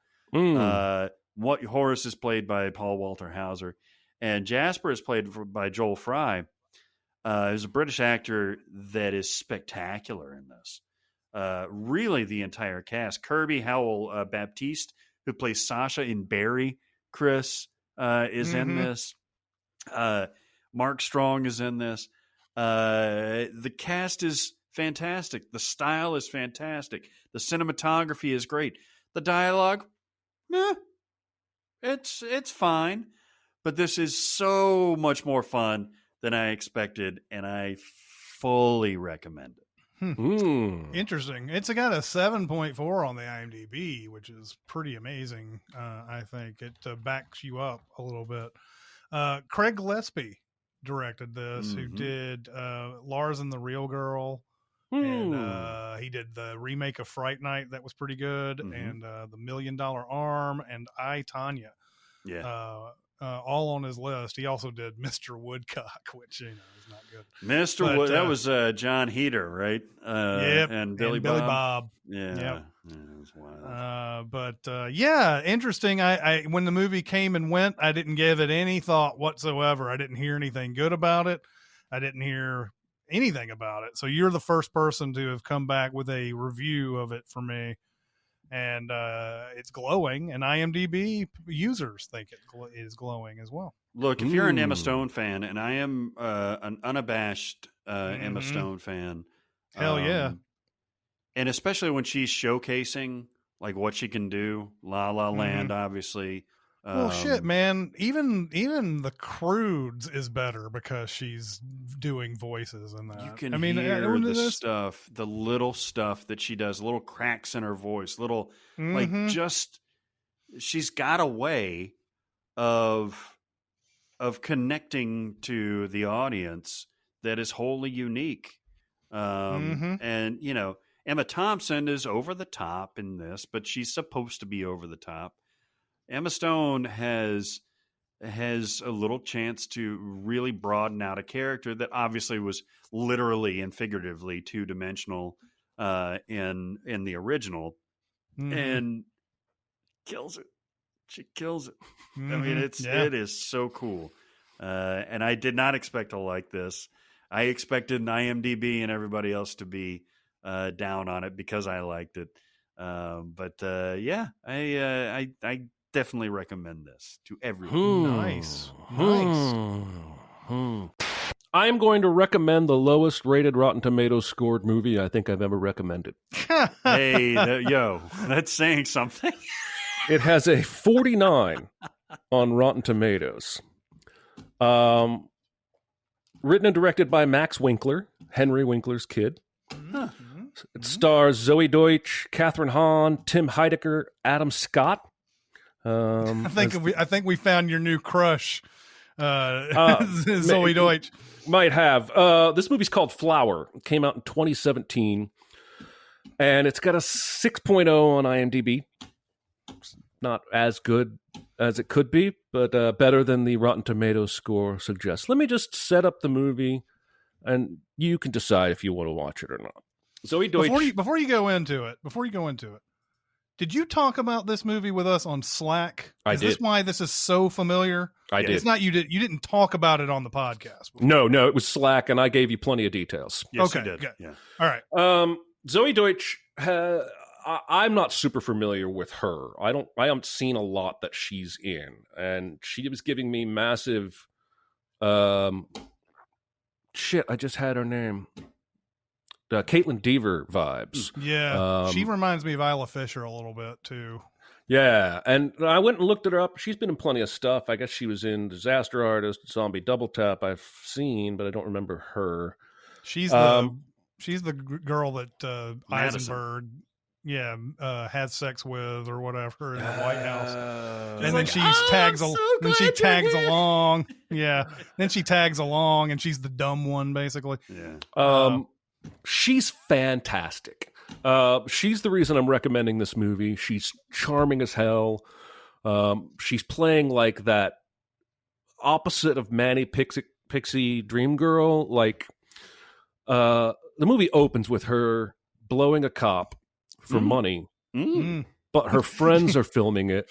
Speaker 1: What Horace is played by Paul Walter Hauser, and Jasper is played by Joel Fry, who's a British actor that is spectacular in this. Really, the entire cast. Kirby Howell Baptiste, who plays Sasha in Barry, Chris, is in this. Mark Strong is in this. The cast is fantastic. The style is fantastic. The cinematography is great. The dialogue, it's fine. But this is so much more fun than I expected, and I fully recommend it.
Speaker 2: Interesting. It's got a 7.4 on the IMDb, which is pretty amazing. I think it backs you up a little bit. Craig Gillespie directed this, who did Lars and the Real Girl, and he did the remake of Fright Night that was pretty good, and the $1 Million Arm, and I, Tanya. All on his list. He also did Mr. Woodcock, which is not good.
Speaker 1: Mr. Wood, that was John Heder, right? And Billy Bob. Yeah. That's wild.
Speaker 2: Interesting. I when the movie came and went, I didn't give it any thought whatsoever. I didn't hear anything good about it. I didn't hear anything about it. So you're the first person to have come back with a review of it for me. And it's glowing, and IMDb users think it is glowing as well.
Speaker 1: Look, if you're an Emma Stone fan, and I am an unabashed Emma Stone fan,
Speaker 2: hell yeah,
Speaker 1: and especially when she's showcasing like what she can do, La La Land, obviously.
Speaker 2: Well, shit, man. Even the Croods is better because she's doing voices and that.
Speaker 1: You can hear the stuff, the little stuff that she does, little cracks in her voice, little like just. She's got a way of connecting to the audience that is wholly unique. And Emma Thompson is over the top in this, but she's supposed to be over the top. Emma Stone has a little chance to really broaden out a character that obviously was literally and figuratively two-dimensional in the original, and kills it. She kills it. I mean, it is so cool, and I did not expect to like this. I expected an IMDb and everybody else to be down on it because I liked it, but I definitely recommend this to everyone.
Speaker 2: Nice.
Speaker 3: I'm going to recommend the lowest rated Rotten Tomatoes scored movie I think I've ever recommended.
Speaker 1: Hey, that's saying something.
Speaker 3: It has a 49 on Rotten Tomatoes. Written and directed by Max Winkler, Henry Winkler's kid. It stars Zoe Deutsch, Catherine Hahn, Tim Heidecker, Adam Scott.
Speaker 2: I think we found your new crush, Zoe Deutsch.
Speaker 3: Might have. This movie's called Flower. It came out in 2017, and it's got a 6.0 on IMDb. It's not as good as it could be, but better than the Rotten Tomatoes score suggests. Let me just set up the movie, and you can decide if you want to watch it or not. Zoe Deutsch.
Speaker 2: Before you go into it, did you talk about this movie with us on Slack? Is this why this is so familiar?
Speaker 3: I did.
Speaker 2: It's not you didn't talk about it on the podcast before.
Speaker 3: No, it was Slack, and I gave you plenty of details.
Speaker 1: Yes,
Speaker 2: okay,
Speaker 1: you did.
Speaker 2: good.
Speaker 1: Yeah.
Speaker 2: All right.
Speaker 3: Zoe Deutsch. I'm not super familiar with her. I haven't seen a lot that she's in, and she was giving me massive. Shit, I just had her name. Caitlin Dever vibes.
Speaker 2: Yeah, she reminds me of Isla Fisher a little bit too.
Speaker 3: Yeah, and I went and looked it up. She's been in plenty of stuff. I guess she was in Disaster Artist, Zombie Double Tap. I've seen, but I don't remember her.
Speaker 2: She's the girl that
Speaker 1: Madison.
Speaker 2: Eisenberg, had sex with or whatever in the White House, and then she tags along. Yeah, then she tags along, and she's the dumb one basically.
Speaker 1: Yeah.
Speaker 3: She's fantastic. She's the reason I'm recommending this movie. She's charming as hell. She's playing like that opposite of Manny Pixie Dream Girl. Like, the movie opens with her blowing a cop for money, but her friends are filming it,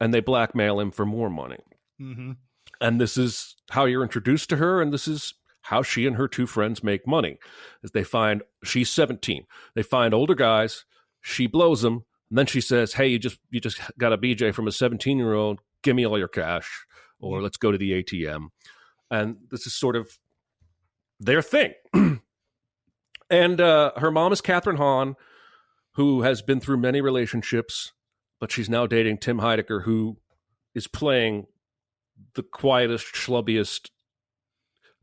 Speaker 3: and they blackmail him for more money.
Speaker 2: Mm-hmm.
Speaker 3: And this is how you're introduced to her, and this is how she and her two friends make money. As they find, she's 17. They find older guys, she blows them, and then she says, "Hey, you just got a BJ from a 17-year-old. Give me all your cash, or let's go to the ATM." And this is sort of their thing. And her mom is Catherine Hahn, who has been through many relationships, but she's now dating Tim Heidecker, who is playing the quietest, schlubbiest,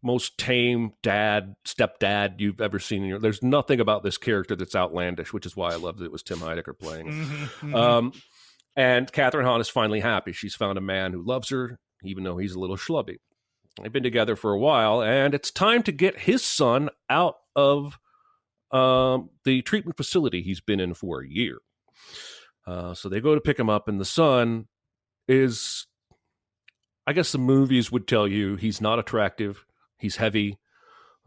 Speaker 3: most tame stepdad you've ever seen. There's nothing about this character that's outlandish, which is why I love that it was Tim Heidecker playing.
Speaker 2: Mm-hmm.
Speaker 3: And Catherine Hahn is finally happy. She's found a man who loves her, even though he's a little schlubby. They've been together for a while, and it's time to get his son out of the treatment facility he's been in for a year. So they go to pick him up, and the son is, I guess the movies would tell you, he's not attractive. He's heavy,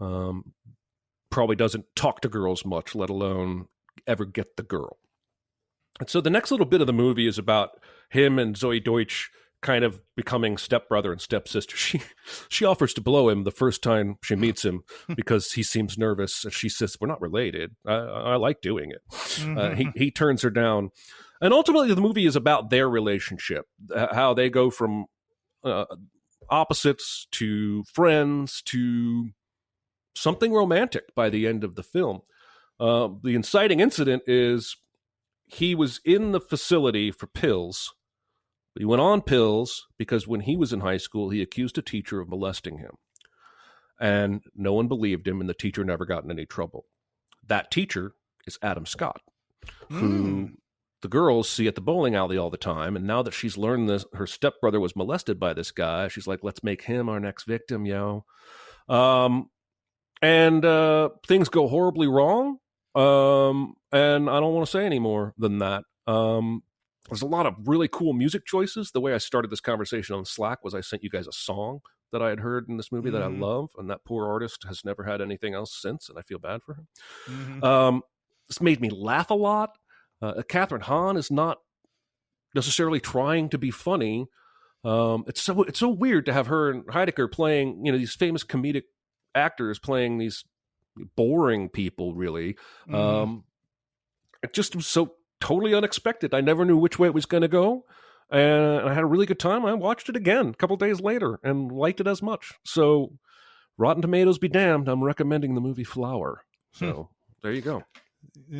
Speaker 3: probably doesn't talk to girls much, let alone ever get the girl. And so the next little bit of the movie is about him and Zoe Deutsch kind of becoming stepbrother and stepsister. She offers to blow him the first time she meets him because he seems nervous. And she says, "We're not related. I like doing it."
Speaker 2: Mm-hmm.
Speaker 3: He turns her down. And ultimately the movie is about their relationship, how they go from opposites to friends to something romantic by the end of the film. The inciting incident is he was in the facility for pills. He went on pills because when he was in high school, he accused a teacher of molesting him. And no one believed him, and the teacher never got in any trouble. That teacher is Adam Scott, who the girls see at the bowling alley all the time. And now that she's learned this, her stepbrother was molested by this guy, she's like, let's make him our next victim, yo. And things go horribly wrong. And I don't want to say any more than that. There's a lot of really cool music choices. The way I started this conversation on Slack was I sent you guys a song that I had heard in this movie that I love, and that poor artist has never had anything else since, and I feel bad for him. This made me laugh a lot. Catherine Hahn is not necessarily trying to be funny. It's so weird to have her and Heidecker playing, these famous comedic actors playing these boring people, really. It just was so totally unexpected. I never knew which way it was going to go, and I had a really good time. I watched it again a couple days later and liked it as much. So Rotten Tomatoes be damned, I'm recommending the movie Flower. So there you go.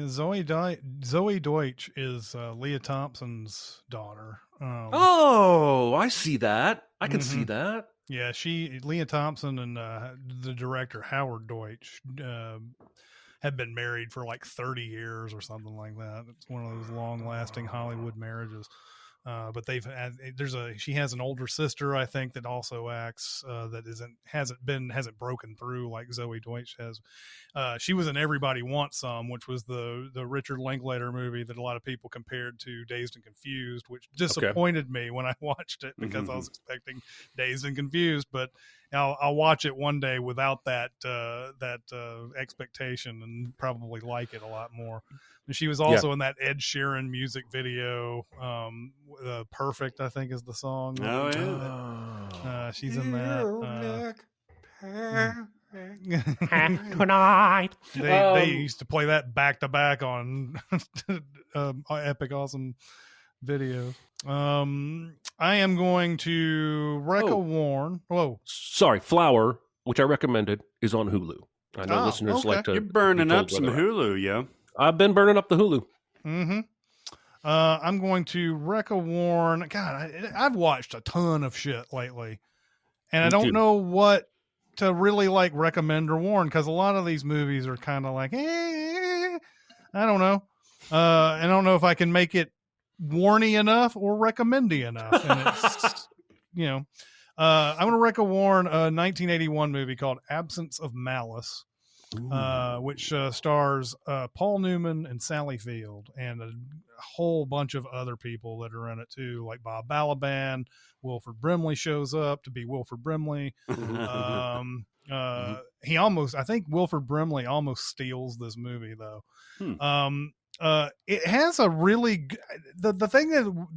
Speaker 2: Zoe Deutsch is Leah Thompson's daughter.
Speaker 3: I see that. I can see that.
Speaker 2: Yeah, Leah Thompson and the director Howard Deutsch had been married for like 30 years or something like that. It's one of those long-lasting Hollywood marriages. But she has an older sister, I think, that also acts, that hasn't broken through like Zoe Deutsch has. She was in Everybody Wants Some, which was the Richard Linklater movie that a lot of people compared to Dazed and Confused, which disappointed me when I watched it because I was expecting Dazed and Confused. But I'll watch it one day without that expectation and probably like it a lot more. And she was also in that Ed Sheeran music video. Perfect, I think, is the song.
Speaker 1: Oh, yeah.
Speaker 2: She's in that.
Speaker 3: Tonight.
Speaker 2: They used to play that back to back on Epic Awesome videos. I am going to Warn. Whoa.
Speaker 3: Sorry, Flower, which I recommended, is on Hulu. I know listeners like to.
Speaker 1: You're burning
Speaker 3: be told
Speaker 1: up some
Speaker 3: whether-
Speaker 1: Hulu, yeah.
Speaker 3: I've been burning up the Hulu.
Speaker 2: Mm-hmm. I'm going to Warn. God, I've watched a ton of shit lately, and I don't know what to really like recommend or warn, because a lot of these movies are kind of like, I don't know. I don't know if I can make it warny enough or recommendy enough. And it's, I'm going to warn a 1981 movie called Absence of Malice, which stars Paul Newman and Sally Field and a whole bunch of other people that are in it too, like Bob Balaban. Wilford Brimley shows up to be Wilford Brimley. I think Wilford Brimley almost steals this movie though. It has a really the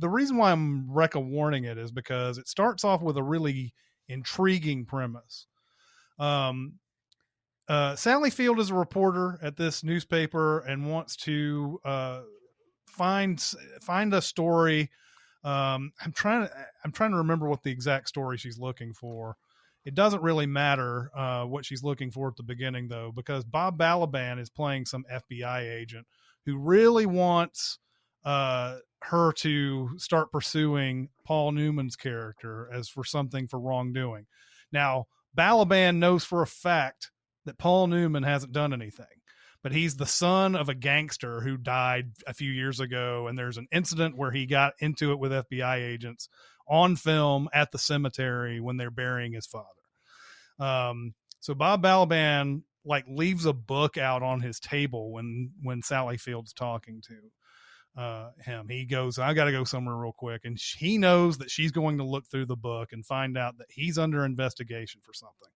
Speaker 2: reason why I'm warning it is because it starts off with a really intriguing premise. Sally Field is a reporter at this newspaper and wants to find a story. I'm trying to remember what the exact story she's looking for. It doesn't really matter what she's looking for at the beginning though, because Bob Balaban is playing some FBI agent who really wants her to start pursuing Paul Newman's character as for something for wrongdoing. Now, Balaban knows for a fact that Paul Newman hasn't done anything, but he's the son of a gangster who died a few years ago. And there's an incident where he got into it with FBI agents on film at the cemetery when they're burying his father. So Bob Balaban leaves a book out on his table when Sally Field's talking to him. He goes, I got to go somewhere real quick. And he knows that she's going to look through the book and find out that he's under investigation for something.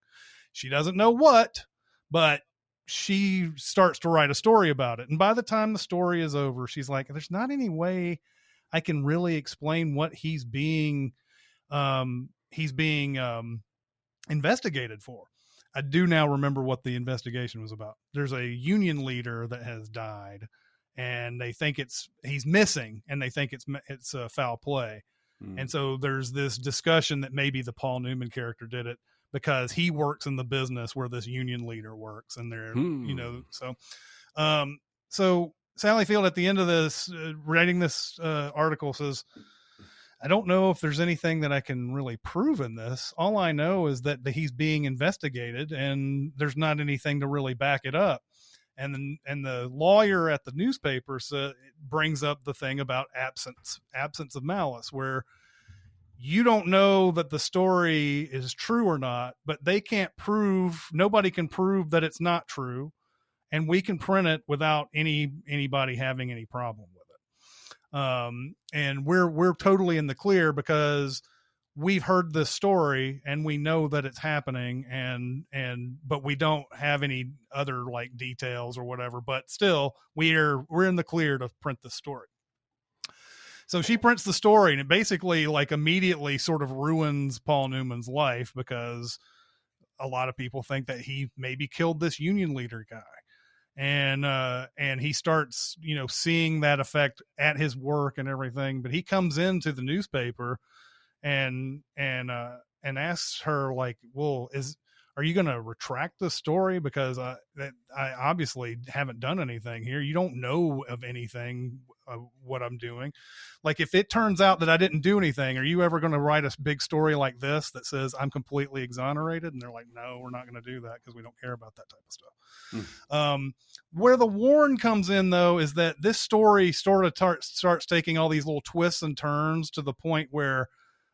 Speaker 2: She doesn't know what, but she starts to write a story about it. And by the time the story is over, she's like, there's not any way I can really explain what he's being investigated for. I do now remember what the investigation was about. There's a union leader that has died and they think he's missing and they think it's a foul play. And so there's this discussion that maybe the Paul Newman character did it because he works in the business where this union leader works. And they're, so Sally Field at the end of this, writing this article says, I don't know if there's anything that I can really prove in this. All I know is that he's being investigated and there's not anything to really back it up. And the lawyer at the newspaper brings up the thing about absence of malice, where you don't know that the story is true or not, but nobody can prove that it's not true. And we can print it without anybody having any problem with it. And we're totally in the clear because we've heard this story and we know that it's happening but we don't have any other details or whatever, but still we're in the clear to print the story. So she prints the story and it basically immediately sort of ruins Paul Newman's life because a lot of people think that he maybe killed this union leader guy. And he starts, seeing that effect at his work and everything, but he comes into the newspaper and asks her well, are you going to retract the story? Because I obviously haven't done anything here. You don't know of anything what I'm doing. Like, if it turns out that I didn't do anything, are you ever going to write a big story like this that says I'm completely exonerated? And they're like, no, we're not going to do that because we don't care about that type of stuff. Where the warn comes in, though, is that this story sort of starts taking all these little twists and turns to the point where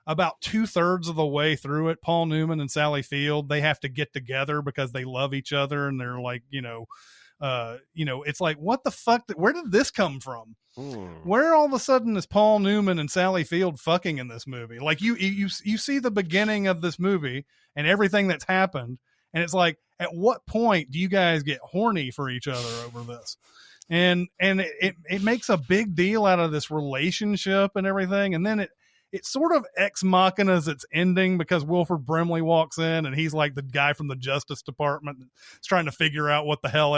Speaker 2: about 2/3 of the way through it, Paul Newman and Sally Field, they have to get together because they love each other. And they're like, it's like, what the fuck? Where did this come from? Where all of a sudden is Paul Newman and Sally Field fucking in this movie? Like, you see the beginning of this movie and everything that's happened. And it's like, at what point do you guys get horny for each other over this? And it makes a big deal out of this relationship and everything. And then it sort of ex machinas its ending because Wilford Brimley walks in and he's like the guy from the Justice Department. He's trying to figure out what the hell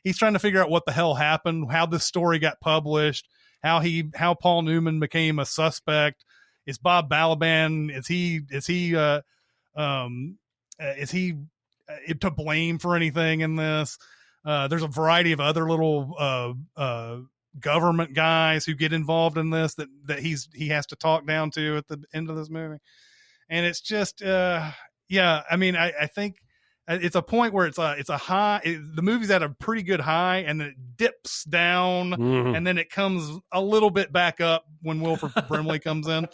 Speaker 2: he's trying to figure out what the hell happened, how this story got published, how Paul Newman became a suspect. Is Bob Balaban, is he to blame for anything in this? There's a variety of other little government guys who get involved in this that he has to talk down to at the end of this movie. And it's just I think it's a point where it's a high. The movie's at a pretty good high, and then it dips down, and then it comes a little bit back up when Wilford Brimley comes in.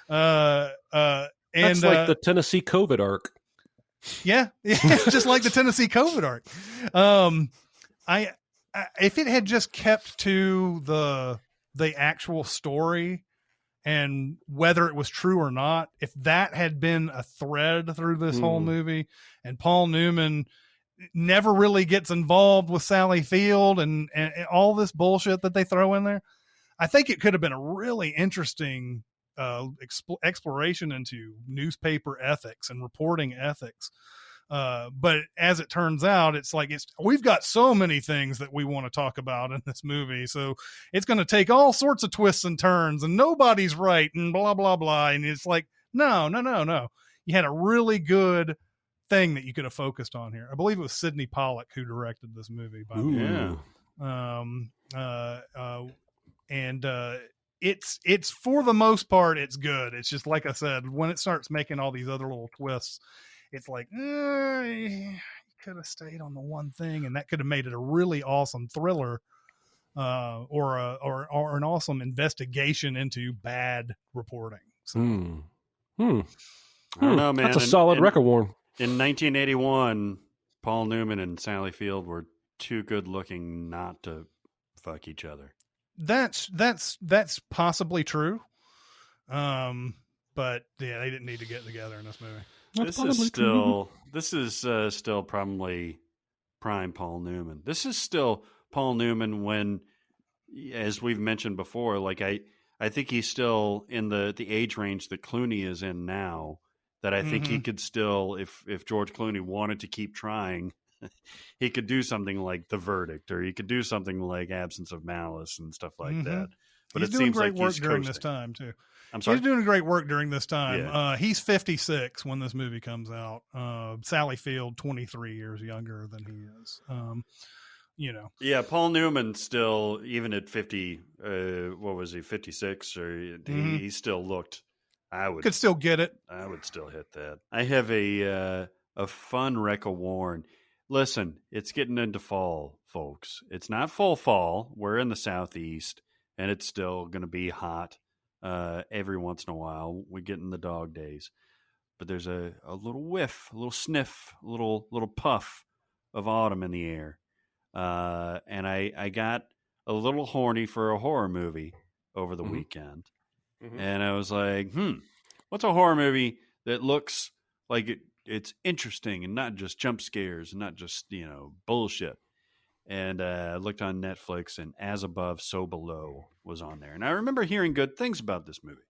Speaker 2: And
Speaker 3: that's like the Tennessee COVID arc.
Speaker 2: Yeah, just like the Tennessee COVID arc. If it had just kept to the actual story and whether it was true or not, if that had been a thread through this whole movie, and Paul Newman never really gets involved with Sally Field and all this bullshit that they throw in there, I think it could have been a really interesting exploration into newspaper ethics and reporting ethics. But as it turns out, it's like we've got so many things that we want to talk about in this movie, so it's going to take all sorts of twists and turns, and nobody's right, and blah blah blah. And it's like, no. You had a really good thing that you could have focused on here. I believe it was Sidney Pollack who directed this movie. It's for the most part, it's good. It's just like I said, when it starts making all these other little twists, it's like, you could have stayed on the one thing, and that could have made it a really awesome thriller, or an awesome investigation into bad reporting. So.
Speaker 1: I don't know, man.
Speaker 3: That's a solid record warn.
Speaker 1: In 1981, Paul Newman and Sally Field were too good looking not to fuck each other.
Speaker 2: That's possibly true. But yeah, they didn't need to get together in this movie.
Speaker 1: This is still probably prime Paul Newman. This is still Paul Newman when, as we've mentioned before, like I think he's still in the age range that Clooney is in now, that I think he could still, if George Clooney wanted to keep trying, he could do something like The Verdict, or he could do something like Absence of Malice and stuff like that. But
Speaker 2: he's doing great work during this time too.
Speaker 1: I'm sorry?
Speaker 2: He's doing great work during this time.
Speaker 1: Yeah.
Speaker 2: He's 56 when this movie comes out. Sally Field, 23 years younger than he is. Yeah,
Speaker 1: Paul Newman still, even at 50, what was he, 56? Or he still looked,
Speaker 2: could still get it.
Speaker 1: I would still hit that. I have a fun Recca warn. Listen, it's getting into fall, folks. It's not full fall. We're in the southeast, and it's still going to be hot. Every once in a while, we get in the dog days, but there's a little whiff, a little sniff, a little puff of autumn in the air. And I got a little horny for a horror movie over the weekend. And I was like, what's a horror movie that looks like it's interesting and not just jump scares and not just, bullshit. And I looked on Netflix, and As Above, So Below was on there. And I remember hearing good things about this movie.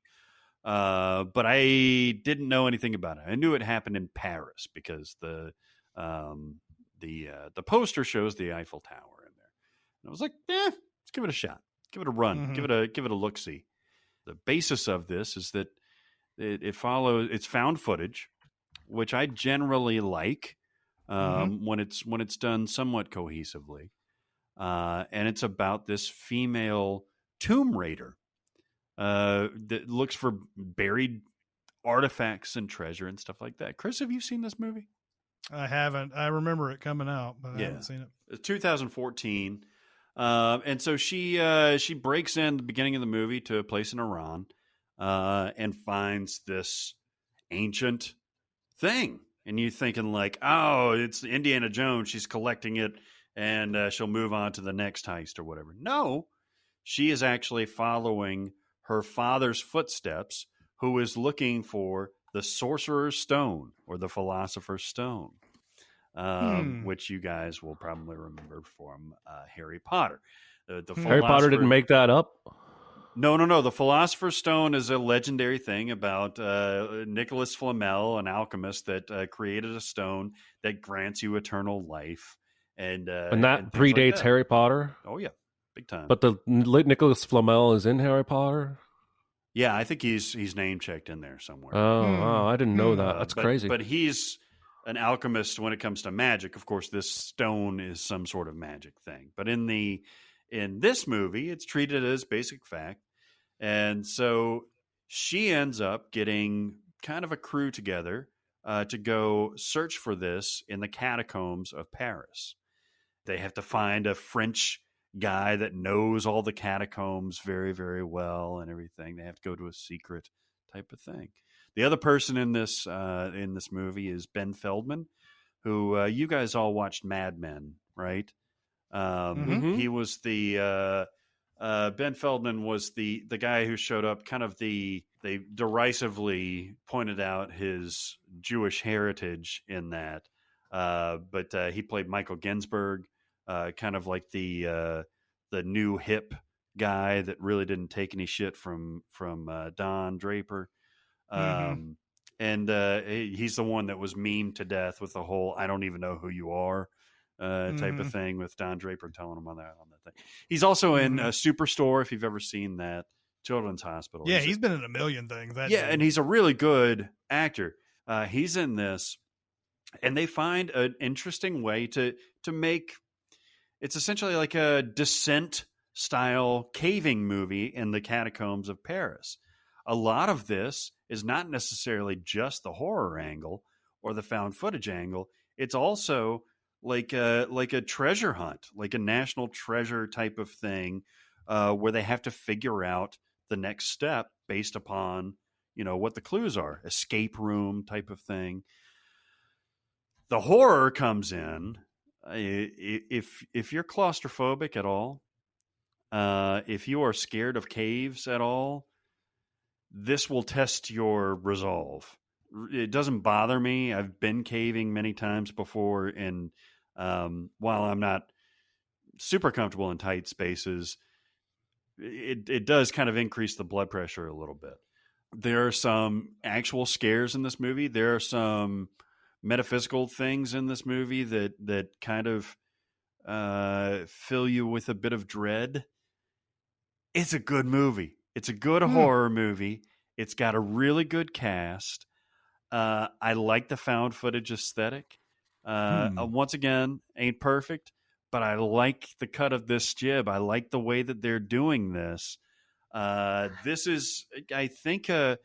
Speaker 1: But I didn't know anything about it. I knew it happened in Paris because the poster shows the Eiffel Tower in there. And I was like, let's give it a shot. Give it a run. Give it a look-see. The basis of this is that it's found footage which I generally like when it's done somewhat cohesively. And it's about this female tomb raider that looks for buried artifacts and treasure and stuff like that. Chris, have you seen this movie?
Speaker 2: I haven't. I remember it coming out, but I haven't seen it.
Speaker 1: It's 2014. And so she breaks in at the beginning of the movie to a place in Iran and finds this ancient thing. And you're thinking like, oh, it's Indiana Jones. She's collecting it and she'll move on to the next heist or whatever. No, she is actually following her father's footsteps, who is looking for the Sorcerer's Stone or the Philosopher's Stone, which you guys will probably remember from Harry Potter.
Speaker 3: Harry Potter didn't make that up?
Speaker 1: No. The Philosopher's Stone is a legendary thing about Nicholas Flamel, an alchemist that created a stone that grants you eternal life. And
Speaker 3: that predates Harry Potter?
Speaker 1: Oh, yeah. Big time.
Speaker 3: But the Nicholas Flamel is in Harry Potter?
Speaker 1: Yeah, I think he's name checked in there somewhere.
Speaker 3: Oh, wow, I didn't know that. That's crazy.
Speaker 1: But he's an alchemist when it comes to magic. Of course, this stone is some sort of magic thing. But in this movie, it's treated as basic fact. And so she ends up getting kind of a crew together to go search for this in the catacombs of Paris. They have to find a French guy that knows all the catacombs very, very well and everything. They have to go to a secret type of thing. The other person in this movie is Ben Feldman, who you guys all watched Mad Men, right? He was the Ben Feldman was the guy who showed up. They derisively pointed out his Jewish heritage in that, but he played Michael Ginsberg. Kind of like the new hip guy that really didn't take any shit from Don Draper, and he's the one that was memed to death with the whole "I don't even know who you are" type of thing with Don Draper telling him on that thing. He's also in Superstore, if you've ever seen that, Children's Hospital.
Speaker 2: Yeah, he's been in a million things.
Speaker 1: And he's a really good actor. He's in this, and they find an interesting way to make. It's essentially like a Descent-style caving movie in the catacombs of Paris. A lot of this is not necessarily just the horror angle or the found footage angle. It's also like a treasure hunt, like a national treasure type of thing, where they have to figure out the next step based upon, what the clues are. Escape room type of thing. The horror comes in. If you're claustrophobic at all, if you are scared of caves at all, this will test your resolve. It doesn't bother me. I've been caving many times before, and while I'm not super comfortable in tight spaces, it does kind of increase the blood pressure a little bit. There are some actual scares in this movie. There are some metaphysical things in this movie that kind of fill you with a bit of dread. It's a good movie. It's a good horror movie. It's got a really good cast. I like the found footage aesthetic. Once again, ain't perfect, but I like the cut of this jib. I like the way that they're doing this. This is, I think, a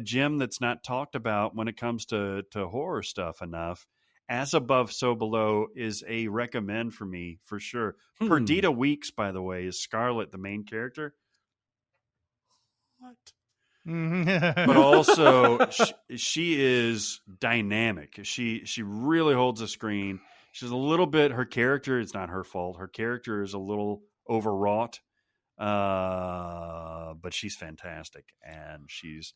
Speaker 1: gem that's not talked about when it comes to horror stuff enough. As Above, So Below is a recommend for me, for sure. Perdita Weeks, by the way, is Scarlett, the main character. What? But also, she is dynamic. She really holds a screen. She's a little bit, her character, it's not her fault. Her character is a little overwrought. But she's fantastic, and she's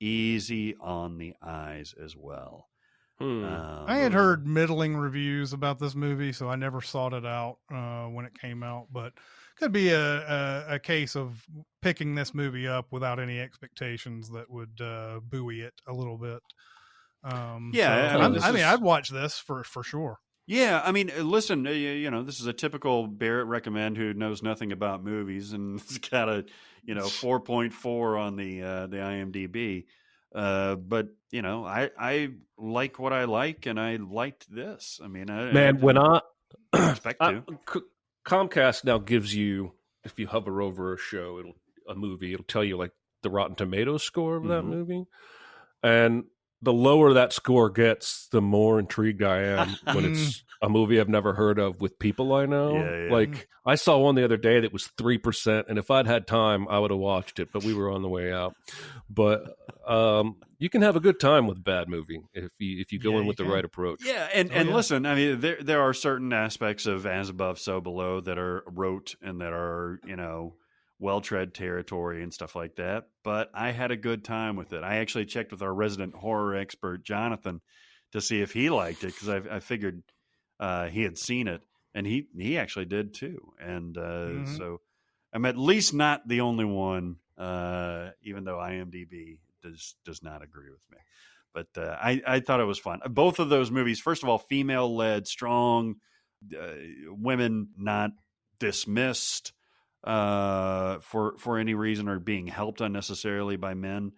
Speaker 1: easy on the eyes as well.
Speaker 2: I had heard middling reviews about this movie, so I never sought it out when it came out, but could be a case of picking this movie up without any expectations that would buoy it a little bit. I'd watch this for sure.
Speaker 1: Yeah, I mean, listen, this is a typical Barrett recommend who knows nothing about movies, and it's got a 4.4 on the IMDb. But you know, I like what I like, and I liked this. I mean,
Speaker 3: Man, when I
Speaker 1: expect to.
Speaker 3: Comcast now gives you, if you hover over a show, a movie, it'll tell you like the Rotten Tomatoes score of that movie, and the lower that score gets, the more intrigued I am when it's a movie I've never heard of with people I know.
Speaker 1: Yeah.
Speaker 3: Like, I saw one the other day that was 3%, and if I'd had time, I would have watched it, but we were on the way out. But you can have a good time with a bad movie if you go in with the right approach.
Speaker 1: Yeah, and listen, I mean, there are certain aspects of As Above, So Below that are rote and that are, you know, well-tread territory and stuff like that, but I had a good time with it. I actually checked with our resident horror expert, Jonathan, to see if he liked it, because I figured he had seen it, and he actually did too. And so I'm at least not the only one, even though IMDb does not agree with me. But I thought it was fun. Both of those movies, first of all, female-led, strong, women not dismissed for any reason or being helped unnecessarily by men.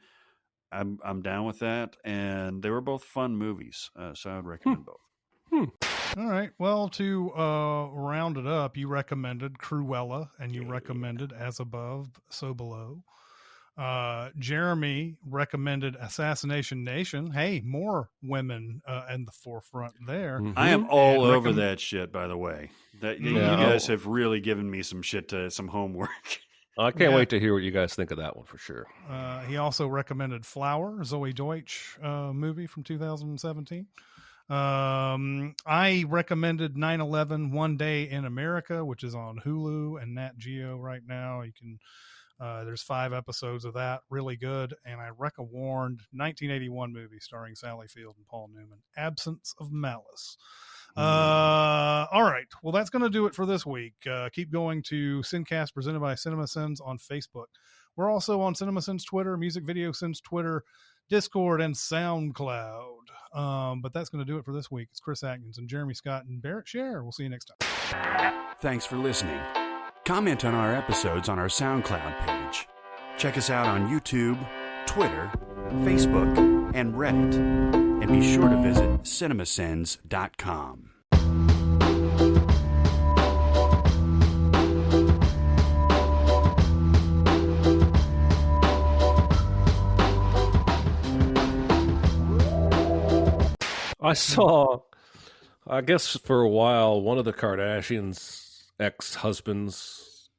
Speaker 1: I'm down with that, and they were both fun movies, so I would recommend both.
Speaker 2: All right. Well, to round it up, you recommended Cruella, and you recommended As Above, So Below. Jeremy recommended Assassination Nation. Hey, more women in the forefront there.
Speaker 1: I am all over that shit, by the way. You guys have really given me some homework.
Speaker 3: I can't wait to hear what you guys think of that one for sure.
Speaker 2: He also recommended Flower, Zoe Deutsch movie from 2017. I recommended 9/11 One Day in America, which is on Hulu and Nat Geo right now. You can there's 5 episodes of that, really good. And I warned 1981 movie starring Sally Field and Paul Newman, Absence of Malice. All right. Well, that's going to do it for this week. Keep going to SinCast presented by Cinemasins on Facebook. We're also on Cinemasins Twitter, Music Video Sins Twitter, Discord, and SoundCloud. But that's going to do it for this week. It's Chris Atkins and Jeremy Scott and Barrett Scher. We'll see you next time.
Speaker 8: Thanks for listening. Comment on our episodes on our SoundCloud page. Check us out on YouTube, Twitter, Facebook, and Reddit. And be sure to visit cinemasins.com.
Speaker 3: I saw, I guess for a while, one of the Kardashians' ex-husbands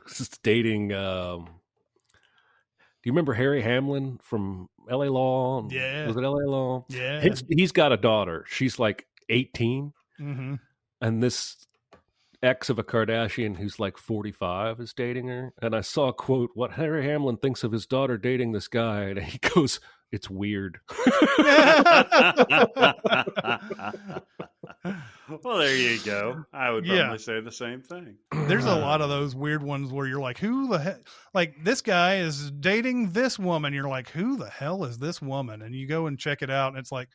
Speaker 3: was dating, do you remember Harry Hamlin from LA Law?
Speaker 2: Yeah.
Speaker 3: Was it LA Law?
Speaker 2: Yeah.
Speaker 3: He's got a daughter. She's like 18.
Speaker 2: Mm-hmm.
Speaker 3: And this ex of a Kardashian who's like 45 is dating her. And I saw a quote, what Harry Hamlin thinks of his daughter dating this guy. And he goes, it's weird.
Speaker 1: Well, there you go. I would probably say the same thing.
Speaker 2: There's a lot of those weird ones where you're like, who the hell? Like, this guy is dating this woman. You're like, who the hell is this woman? And you go and check it out, and it's like,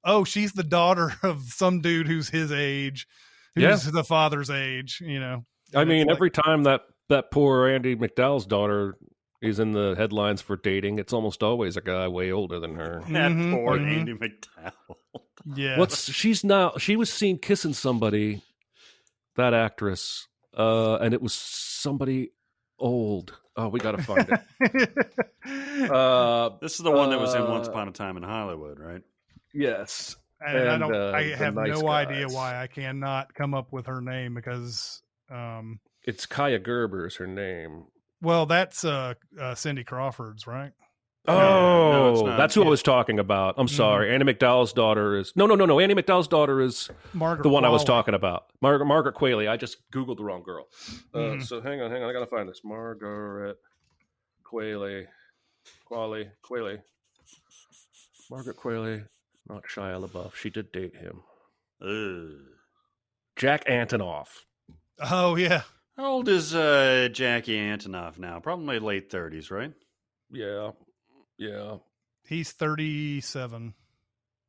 Speaker 2: oh, she's the daughter of some dude who's his age, who's the father's age, you know.
Speaker 3: I mean, every time that poor Andy McDowell's daughter is in the headlines for dating, it's almost always a guy way older than her.
Speaker 1: That poor Andy McDowell.
Speaker 2: Yeah.
Speaker 3: She was seen kissing somebody, that actress, and it was somebody old. Oh, we got to find it.
Speaker 1: This is the one that was in Once Upon a Time in Hollywood, right?
Speaker 3: Yes.
Speaker 2: And I have no idea why I cannot come up with her name because
Speaker 3: it's Kaya Gerber is her name.
Speaker 2: Well, that's Cindy Crawford's, right?
Speaker 3: Oh, no, that's who I was talking about. I'm sorry. Andy McDowell's daughter is... No. Andy McDowell's daughter is
Speaker 2: Margaret
Speaker 3: the one
Speaker 2: Qualley.
Speaker 3: I was talking about. Margaret Qualley. I just Googled the wrong girl. So hang on. I got to find this. Margaret Qualley. Margaret Qualley. Not Shia LaBeouf. She did date him. Jack Antonoff.
Speaker 2: Oh, yeah.
Speaker 1: How old is Jackie Antonoff now? Probably late 30s, right?
Speaker 3: Yeah.
Speaker 2: He's 37.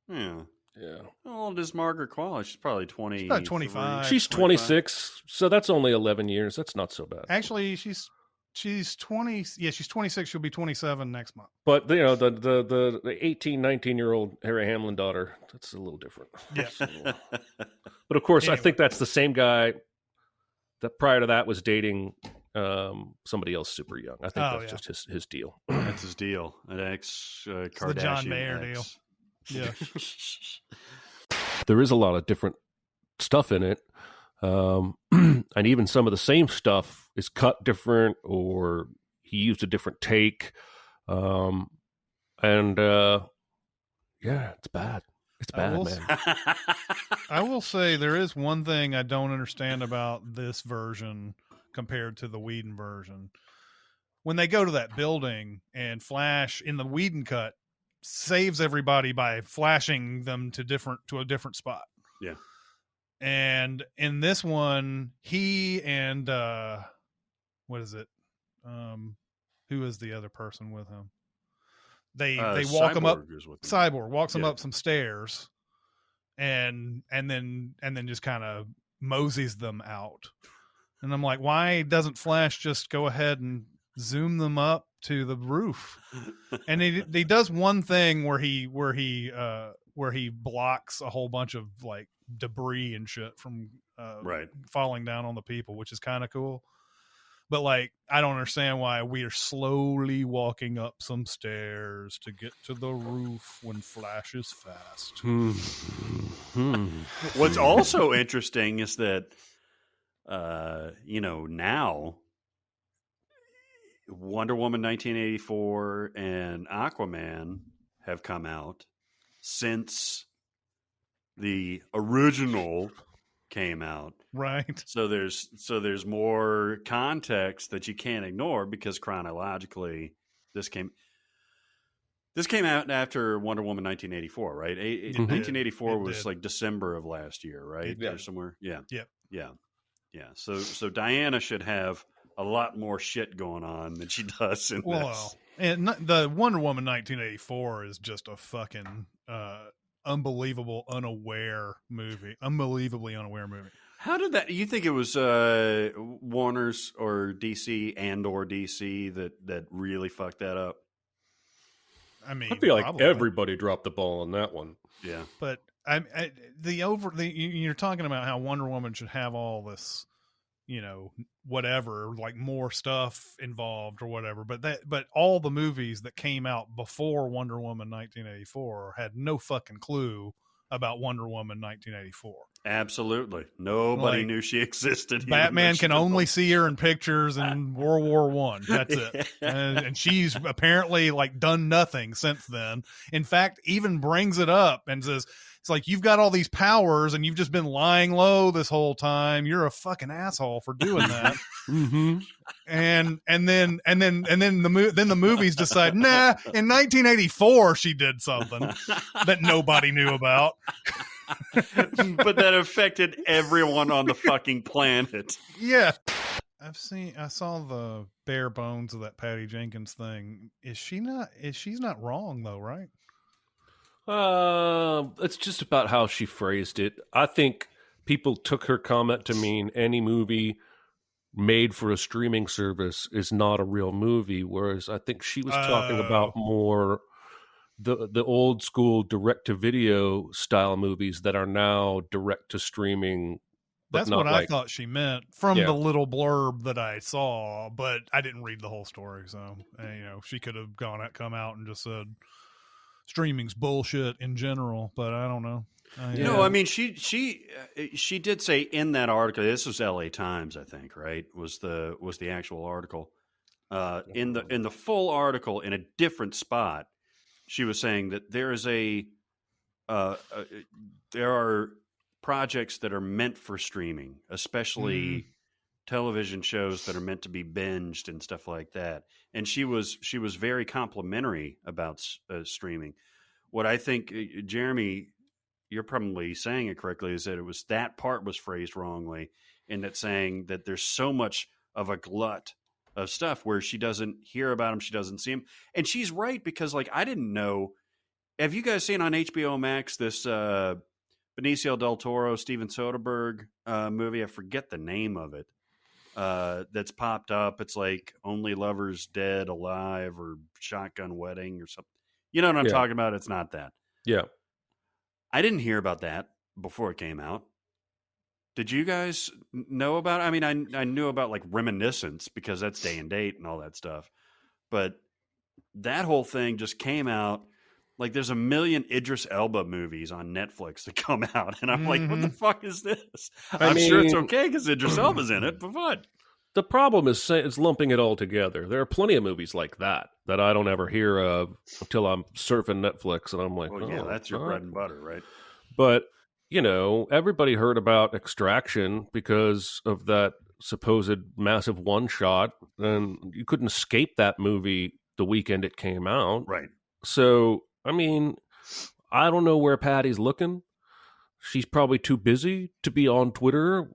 Speaker 1: Yeah.
Speaker 3: Yeah.
Speaker 1: How old is Margaret Qualley? She's probably 20.
Speaker 2: She's about 25.
Speaker 3: She's 26, so that's only 11 years. That's not so bad.
Speaker 2: Actually, she's She's 20. Yeah, she's 26. She'll be 27 next month.
Speaker 3: But the 18, 19-year-old Harry Hamlin daughter, that's a little different.
Speaker 2: Yeah.
Speaker 3: But of course,
Speaker 2: Anyway.
Speaker 3: I think that's the same guy that prior to that was dating somebody else super young. I think that's just his deal.
Speaker 1: That's his deal. An ex Kardashian.
Speaker 2: the John Mayer
Speaker 1: ex.
Speaker 2: deal. Yeah.
Speaker 3: There is a lot of different stuff in it. And even some of the same stuff is cut different, or he used a different take. Yeah, it's bad. It's bad, man.
Speaker 2: I will say there is one thing I don't understand about this version compared to the Whedon version. When they go to that building and Flash in the Whedon cut saves everybody by flashing them to a different spot.
Speaker 1: Yeah.
Speaker 2: And in this one, he and what is it? Who is the other person with him? They walk him up. Cyborg walks him up some stairs, and then just kind of moseys them out. And I'm like, why doesn't Flash just go ahead and zoom them up to the roof? And he does one thing where he blocks a whole bunch of like debris and shit from falling down on the people, which is kind of cool. But like, I don't understand why we are slowly walking up some stairs to get to the roof when Flash is fast.
Speaker 1: What's also interesting is that, now Wonder Woman 1984 and Aquaman have come out since the original came out.
Speaker 2: Right.
Speaker 1: So there's more context that you can't ignore, because chronologically this came out after Wonder Woman 1984, right? 1984 was like December of last year, right?
Speaker 3: Yeah.
Speaker 1: Or somewhere. Yeah.
Speaker 2: Yeah.
Speaker 1: So Diana should have a lot more shit going on than she does in this.
Speaker 2: And the Wonder Woman 1984 is just a fucking unbelievable, unbelievably unaware movie.
Speaker 1: How did that? You think it was Warner's or DC that really fucked that up?
Speaker 2: I mean,
Speaker 3: I feel like
Speaker 2: probably.
Speaker 3: everybody dropped the ball on that one.
Speaker 1: Yeah,
Speaker 2: but you're talking about how Wonder Woman should have all this, whatever, like more stuff involved or whatever. But all the movies that came out before Wonder Woman 1984 had no fucking clue about Wonder Woman 1984.
Speaker 1: absolutely. Nobody knew she existed.
Speaker 2: Batman can only see her in pictures in World War I. That's it. And she's apparently like done nothing since then. In fact, even brings it up and says, it's like, you've got all these powers and you've just been lying low this whole time. You're a fucking asshole for doing that.
Speaker 3: Mm-hmm.
Speaker 2: And then the movies decide, nah, in 1984 she did something that nobody knew about.
Speaker 1: But that affected everyone on the fucking planet.
Speaker 2: Yeah. I saw the bare bones of that Patty Jenkins thing. She's not wrong though, right?
Speaker 3: It's just about how she phrased it. I think people took her comment to mean any movie made for a streaming service is not a real movie, whereas I think she was talking about more the old school direct to video style movies that are now direct to streaming.
Speaker 2: That's what I thought she meant from the little blurb that I saw, but I didn't read the whole story. So, she could have come out and just said streaming's bullshit in general, but I don't know.
Speaker 1: I mean, she did say in that article, this was LA Times, I think, right? Was the actual article. In the full article, in a different spot, she was saying that there is there are projects that are meant for streaming, especially television shows that are meant to be binged and stuff like that. And she was very complimentary about streaming. What I think, Jeremy, you're probably saying it correctly, is that that part was phrased wrongly, in that saying that there's so much of a glut of stuff where she doesn't hear about them, she doesn't see them. And she's right, because like, I didn't know. Have you guys seen on HBO Max this Benicio del Toro, Steven Soderbergh movie? I forget the name of it. that's popped up. It's like Only Lovers Dead Alive or Shotgun Wedding or something. You know what I'm talking about? It's not that.
Speaker 3: Yeah.
Speaker 1: I didn't hear about that before it came out. Did you guys know about it? I mean, I knew about like Reminiscence because that's day and date and all that stuff. But that whole thing just came out. Like there's a million Idris Elba movies on Netflix that come out. And I'm like, what the fuck is this? I'm sure it's okay because Idris Elba's in it, but what?
Speaker 3: The problem is lumping it all together. There are plenty of movies like that I don't ever hear of until I'm surfing Netflix and I'm like,
Speaker 1: well, yeah, that's your bread and butter, right?
Speaker 3: But, you know, everybody heard about Extraction because of that supposed massive one-shot, and you couldn't escape that movie the weekend it came out.
Speaker 1: Right.
Speaker 3: So, I mean, I don't know where Patty's looking. She's probably too busy to be on Twitter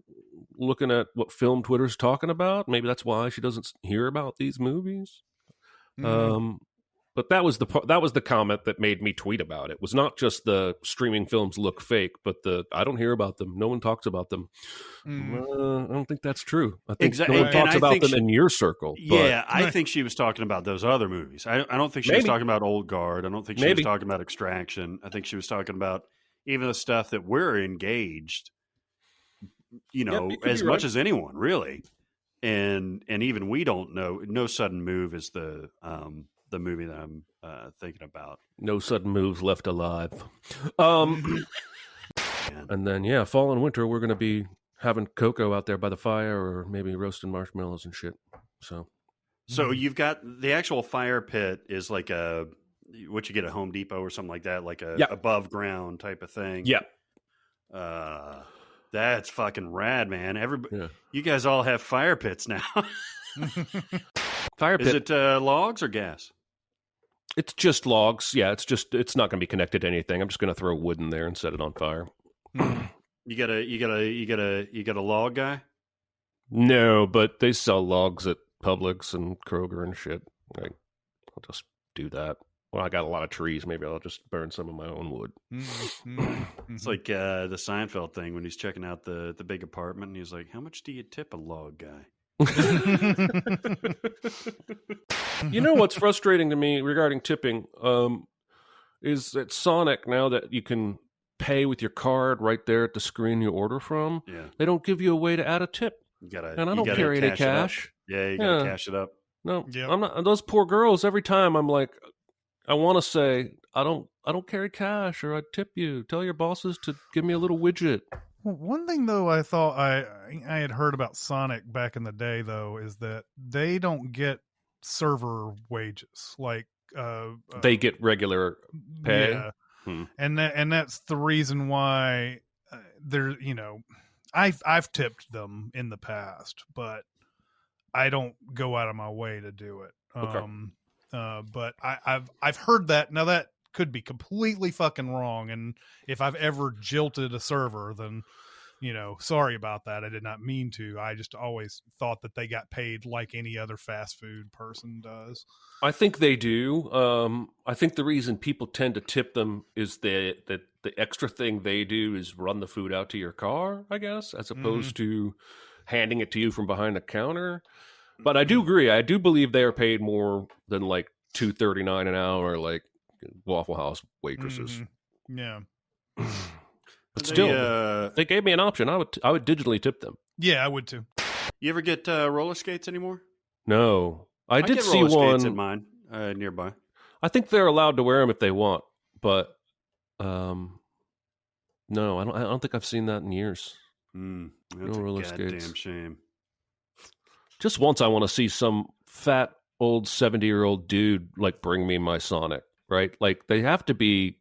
Speaker 3: looking at what film Twitter's talking about. Maybe that's why she doesn't hear about these movies. But that was the comment that made me tweet about it. It was not just the streaming films look fake, but I don't hear about them. No one talks about them. I don't think that's true. I think no one talks about them in your circle.
Speaker 1: Yeah, I think she was talking about those other movies. I don't think she was talking about Old Guard. I don't think she was talking about Extraction. I think she was talking about even the stuff that we're engaged, you know, as much as anyone, really. And even we don't know. No Sudden Move is the movie that I'm thinking about.
Speaker 3: No Sudden Moves Left Alive. And then, fall and winter, we're going to be having cocoa out there by the fire or maybe roasting marshmallows and shit. So
Speaker 1: you've got the actual fire pit is like what you get at Home Depot or something like that, like above ground type of thing.
Speaker 3: Yeah.
Speaker 1: That's fucking rad, man. Everybody, you guys all have fire pits now.
Speaker 3: Fire pit.
Speaker 1: Is it logs or gas?
Speaker 3: It's just logs. Yeah, it's not going to be connected to anything. I'm just going to throw wood in there and set it on fire.
Speaker 1: You got a log guy?
Speaker 3: No, but they sell logs at Publix and Kroger and shit. I'll just do that. Well, I got a lot of trees. Maybe I'll just burn some of my own wood.
Speaker 1: It's like the Seinfeld thing when he's checking out the big apartment and he's like, how much do you tip a log guy?
Speaker 3: You know what's frustrating to me regarding tipping is at Sonic, now that you can pay with your card right there at the screen you order from, they don't give you a way to add a tip. And I don't carry any cash.
Speaker 1: Yeah, you gotta cash it up.
Speaker 3: No, I'm not. Those poor girls, every time I'm like, I want to say, I don't carry cash, or I'd tip you. Tell your bosses to give me a little widget.
Speaker 2: Well, one thing though, I thought I had heard about Sonic back in the day though, is that they don't get server wages. Like
Speaker 3: they get regular pay.
Speaker 2: Yeah. And that's the reason why I've tipped them in the past, but I don't go out of my way to do it.
Speaker 3: Okay.
Speaker 2: But I've heard that. Now that could be completely fucking wrong, and if I've ever jilted a server, then sorry about that. I did not mean to. I just always thought that they got paid like any other fast food person does.
Speaker 3: I think they do. I think the reason people tend to tip them is that the extra thing they do is run the food out to your car, I guess, as opposed to handing it to you from behind the counter. But I do agree. I do believe they are paid more than like $2.39 an hour, like Waffle House waitresses.
Speaker 2: Yeah.
Speaker 3: But still, they gave me an option. I would digitally tip them.
Speaker 2: Yeah, I would too.
Speaker 1: You ever get roller skates anymore?
Speaker 3: No, I did
Speaker 1: get
Speaker 3: see
Speaker 1: roller
Speaker 3: one
Speaker 1: skates in mine nearby.
Speaker 3: I think they're allowed to wear them if they want, but no, I don't think I've seen that in years.
Speaker 1: That's
Speaker 3: no roller skates.
Speaker 1: Damn shame.
Speaker 3: Just once I want to see some fat old 70-year-old dude like bring me my Sonic, right? Like they have to be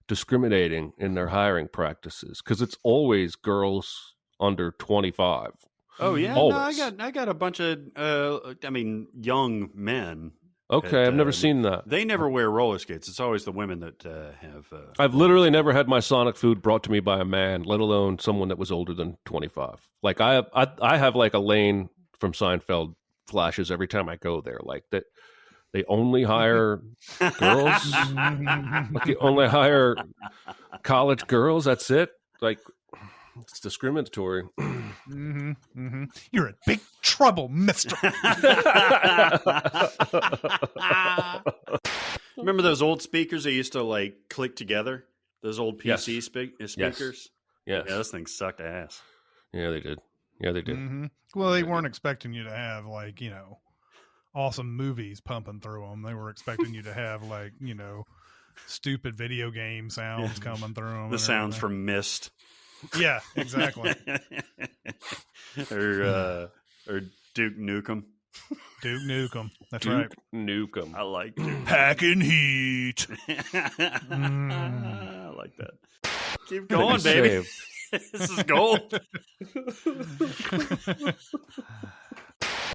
Speaker 3: discriminating in their hiring practices because it's always girls under 25.
Speaker 1: Oh yeah,
Speaker 3: always.
Speaker 1: No, I got a bunch of young men.
Speaker 3: Okay, I've never seen that.
Speaker 1: They never wear roller skates. It's always the women that have.
Speaker 3: I've literally never had my Sonic food brought to me by a man, let alone someone that was older than 25. Like I have like a lane from Seinfeld flashes every time I go there. Like that, they only hire girls. Like they only hire college girls. That's it. Like, It's discriminatory.
Speaker 2: You're in big trouble, mister.
Speaker 1: Remember those old speakers that used to like click together? Those old PC
Speaker 3: Yes.
Speaker 1: speakers?
Speaker 3: Yes.
Speaker 1: Yeah, those things sucked ass.
Speaker 3: Yeah, they did. Yeah, they did.
Speaker 2: Well, they weren't expecting you to have like, awesome movies pumping through them. They were expecting you to have like, stupid video game sounds coming through them.
Speaker 1: The sounds from Myst.
Speaker 2: Yeah, exactly.
Speaker 1: or Duke Nukem.
Speaker 2: Duke Nukem. That's
Speaker 3: Duke
Speaker 2: right.
Speaker 3: Nukem.
Speaker 1: I like Duke.
Speaker 2: Packing heat.
Speaker 1: I like that. Keep going, baby. This is gold.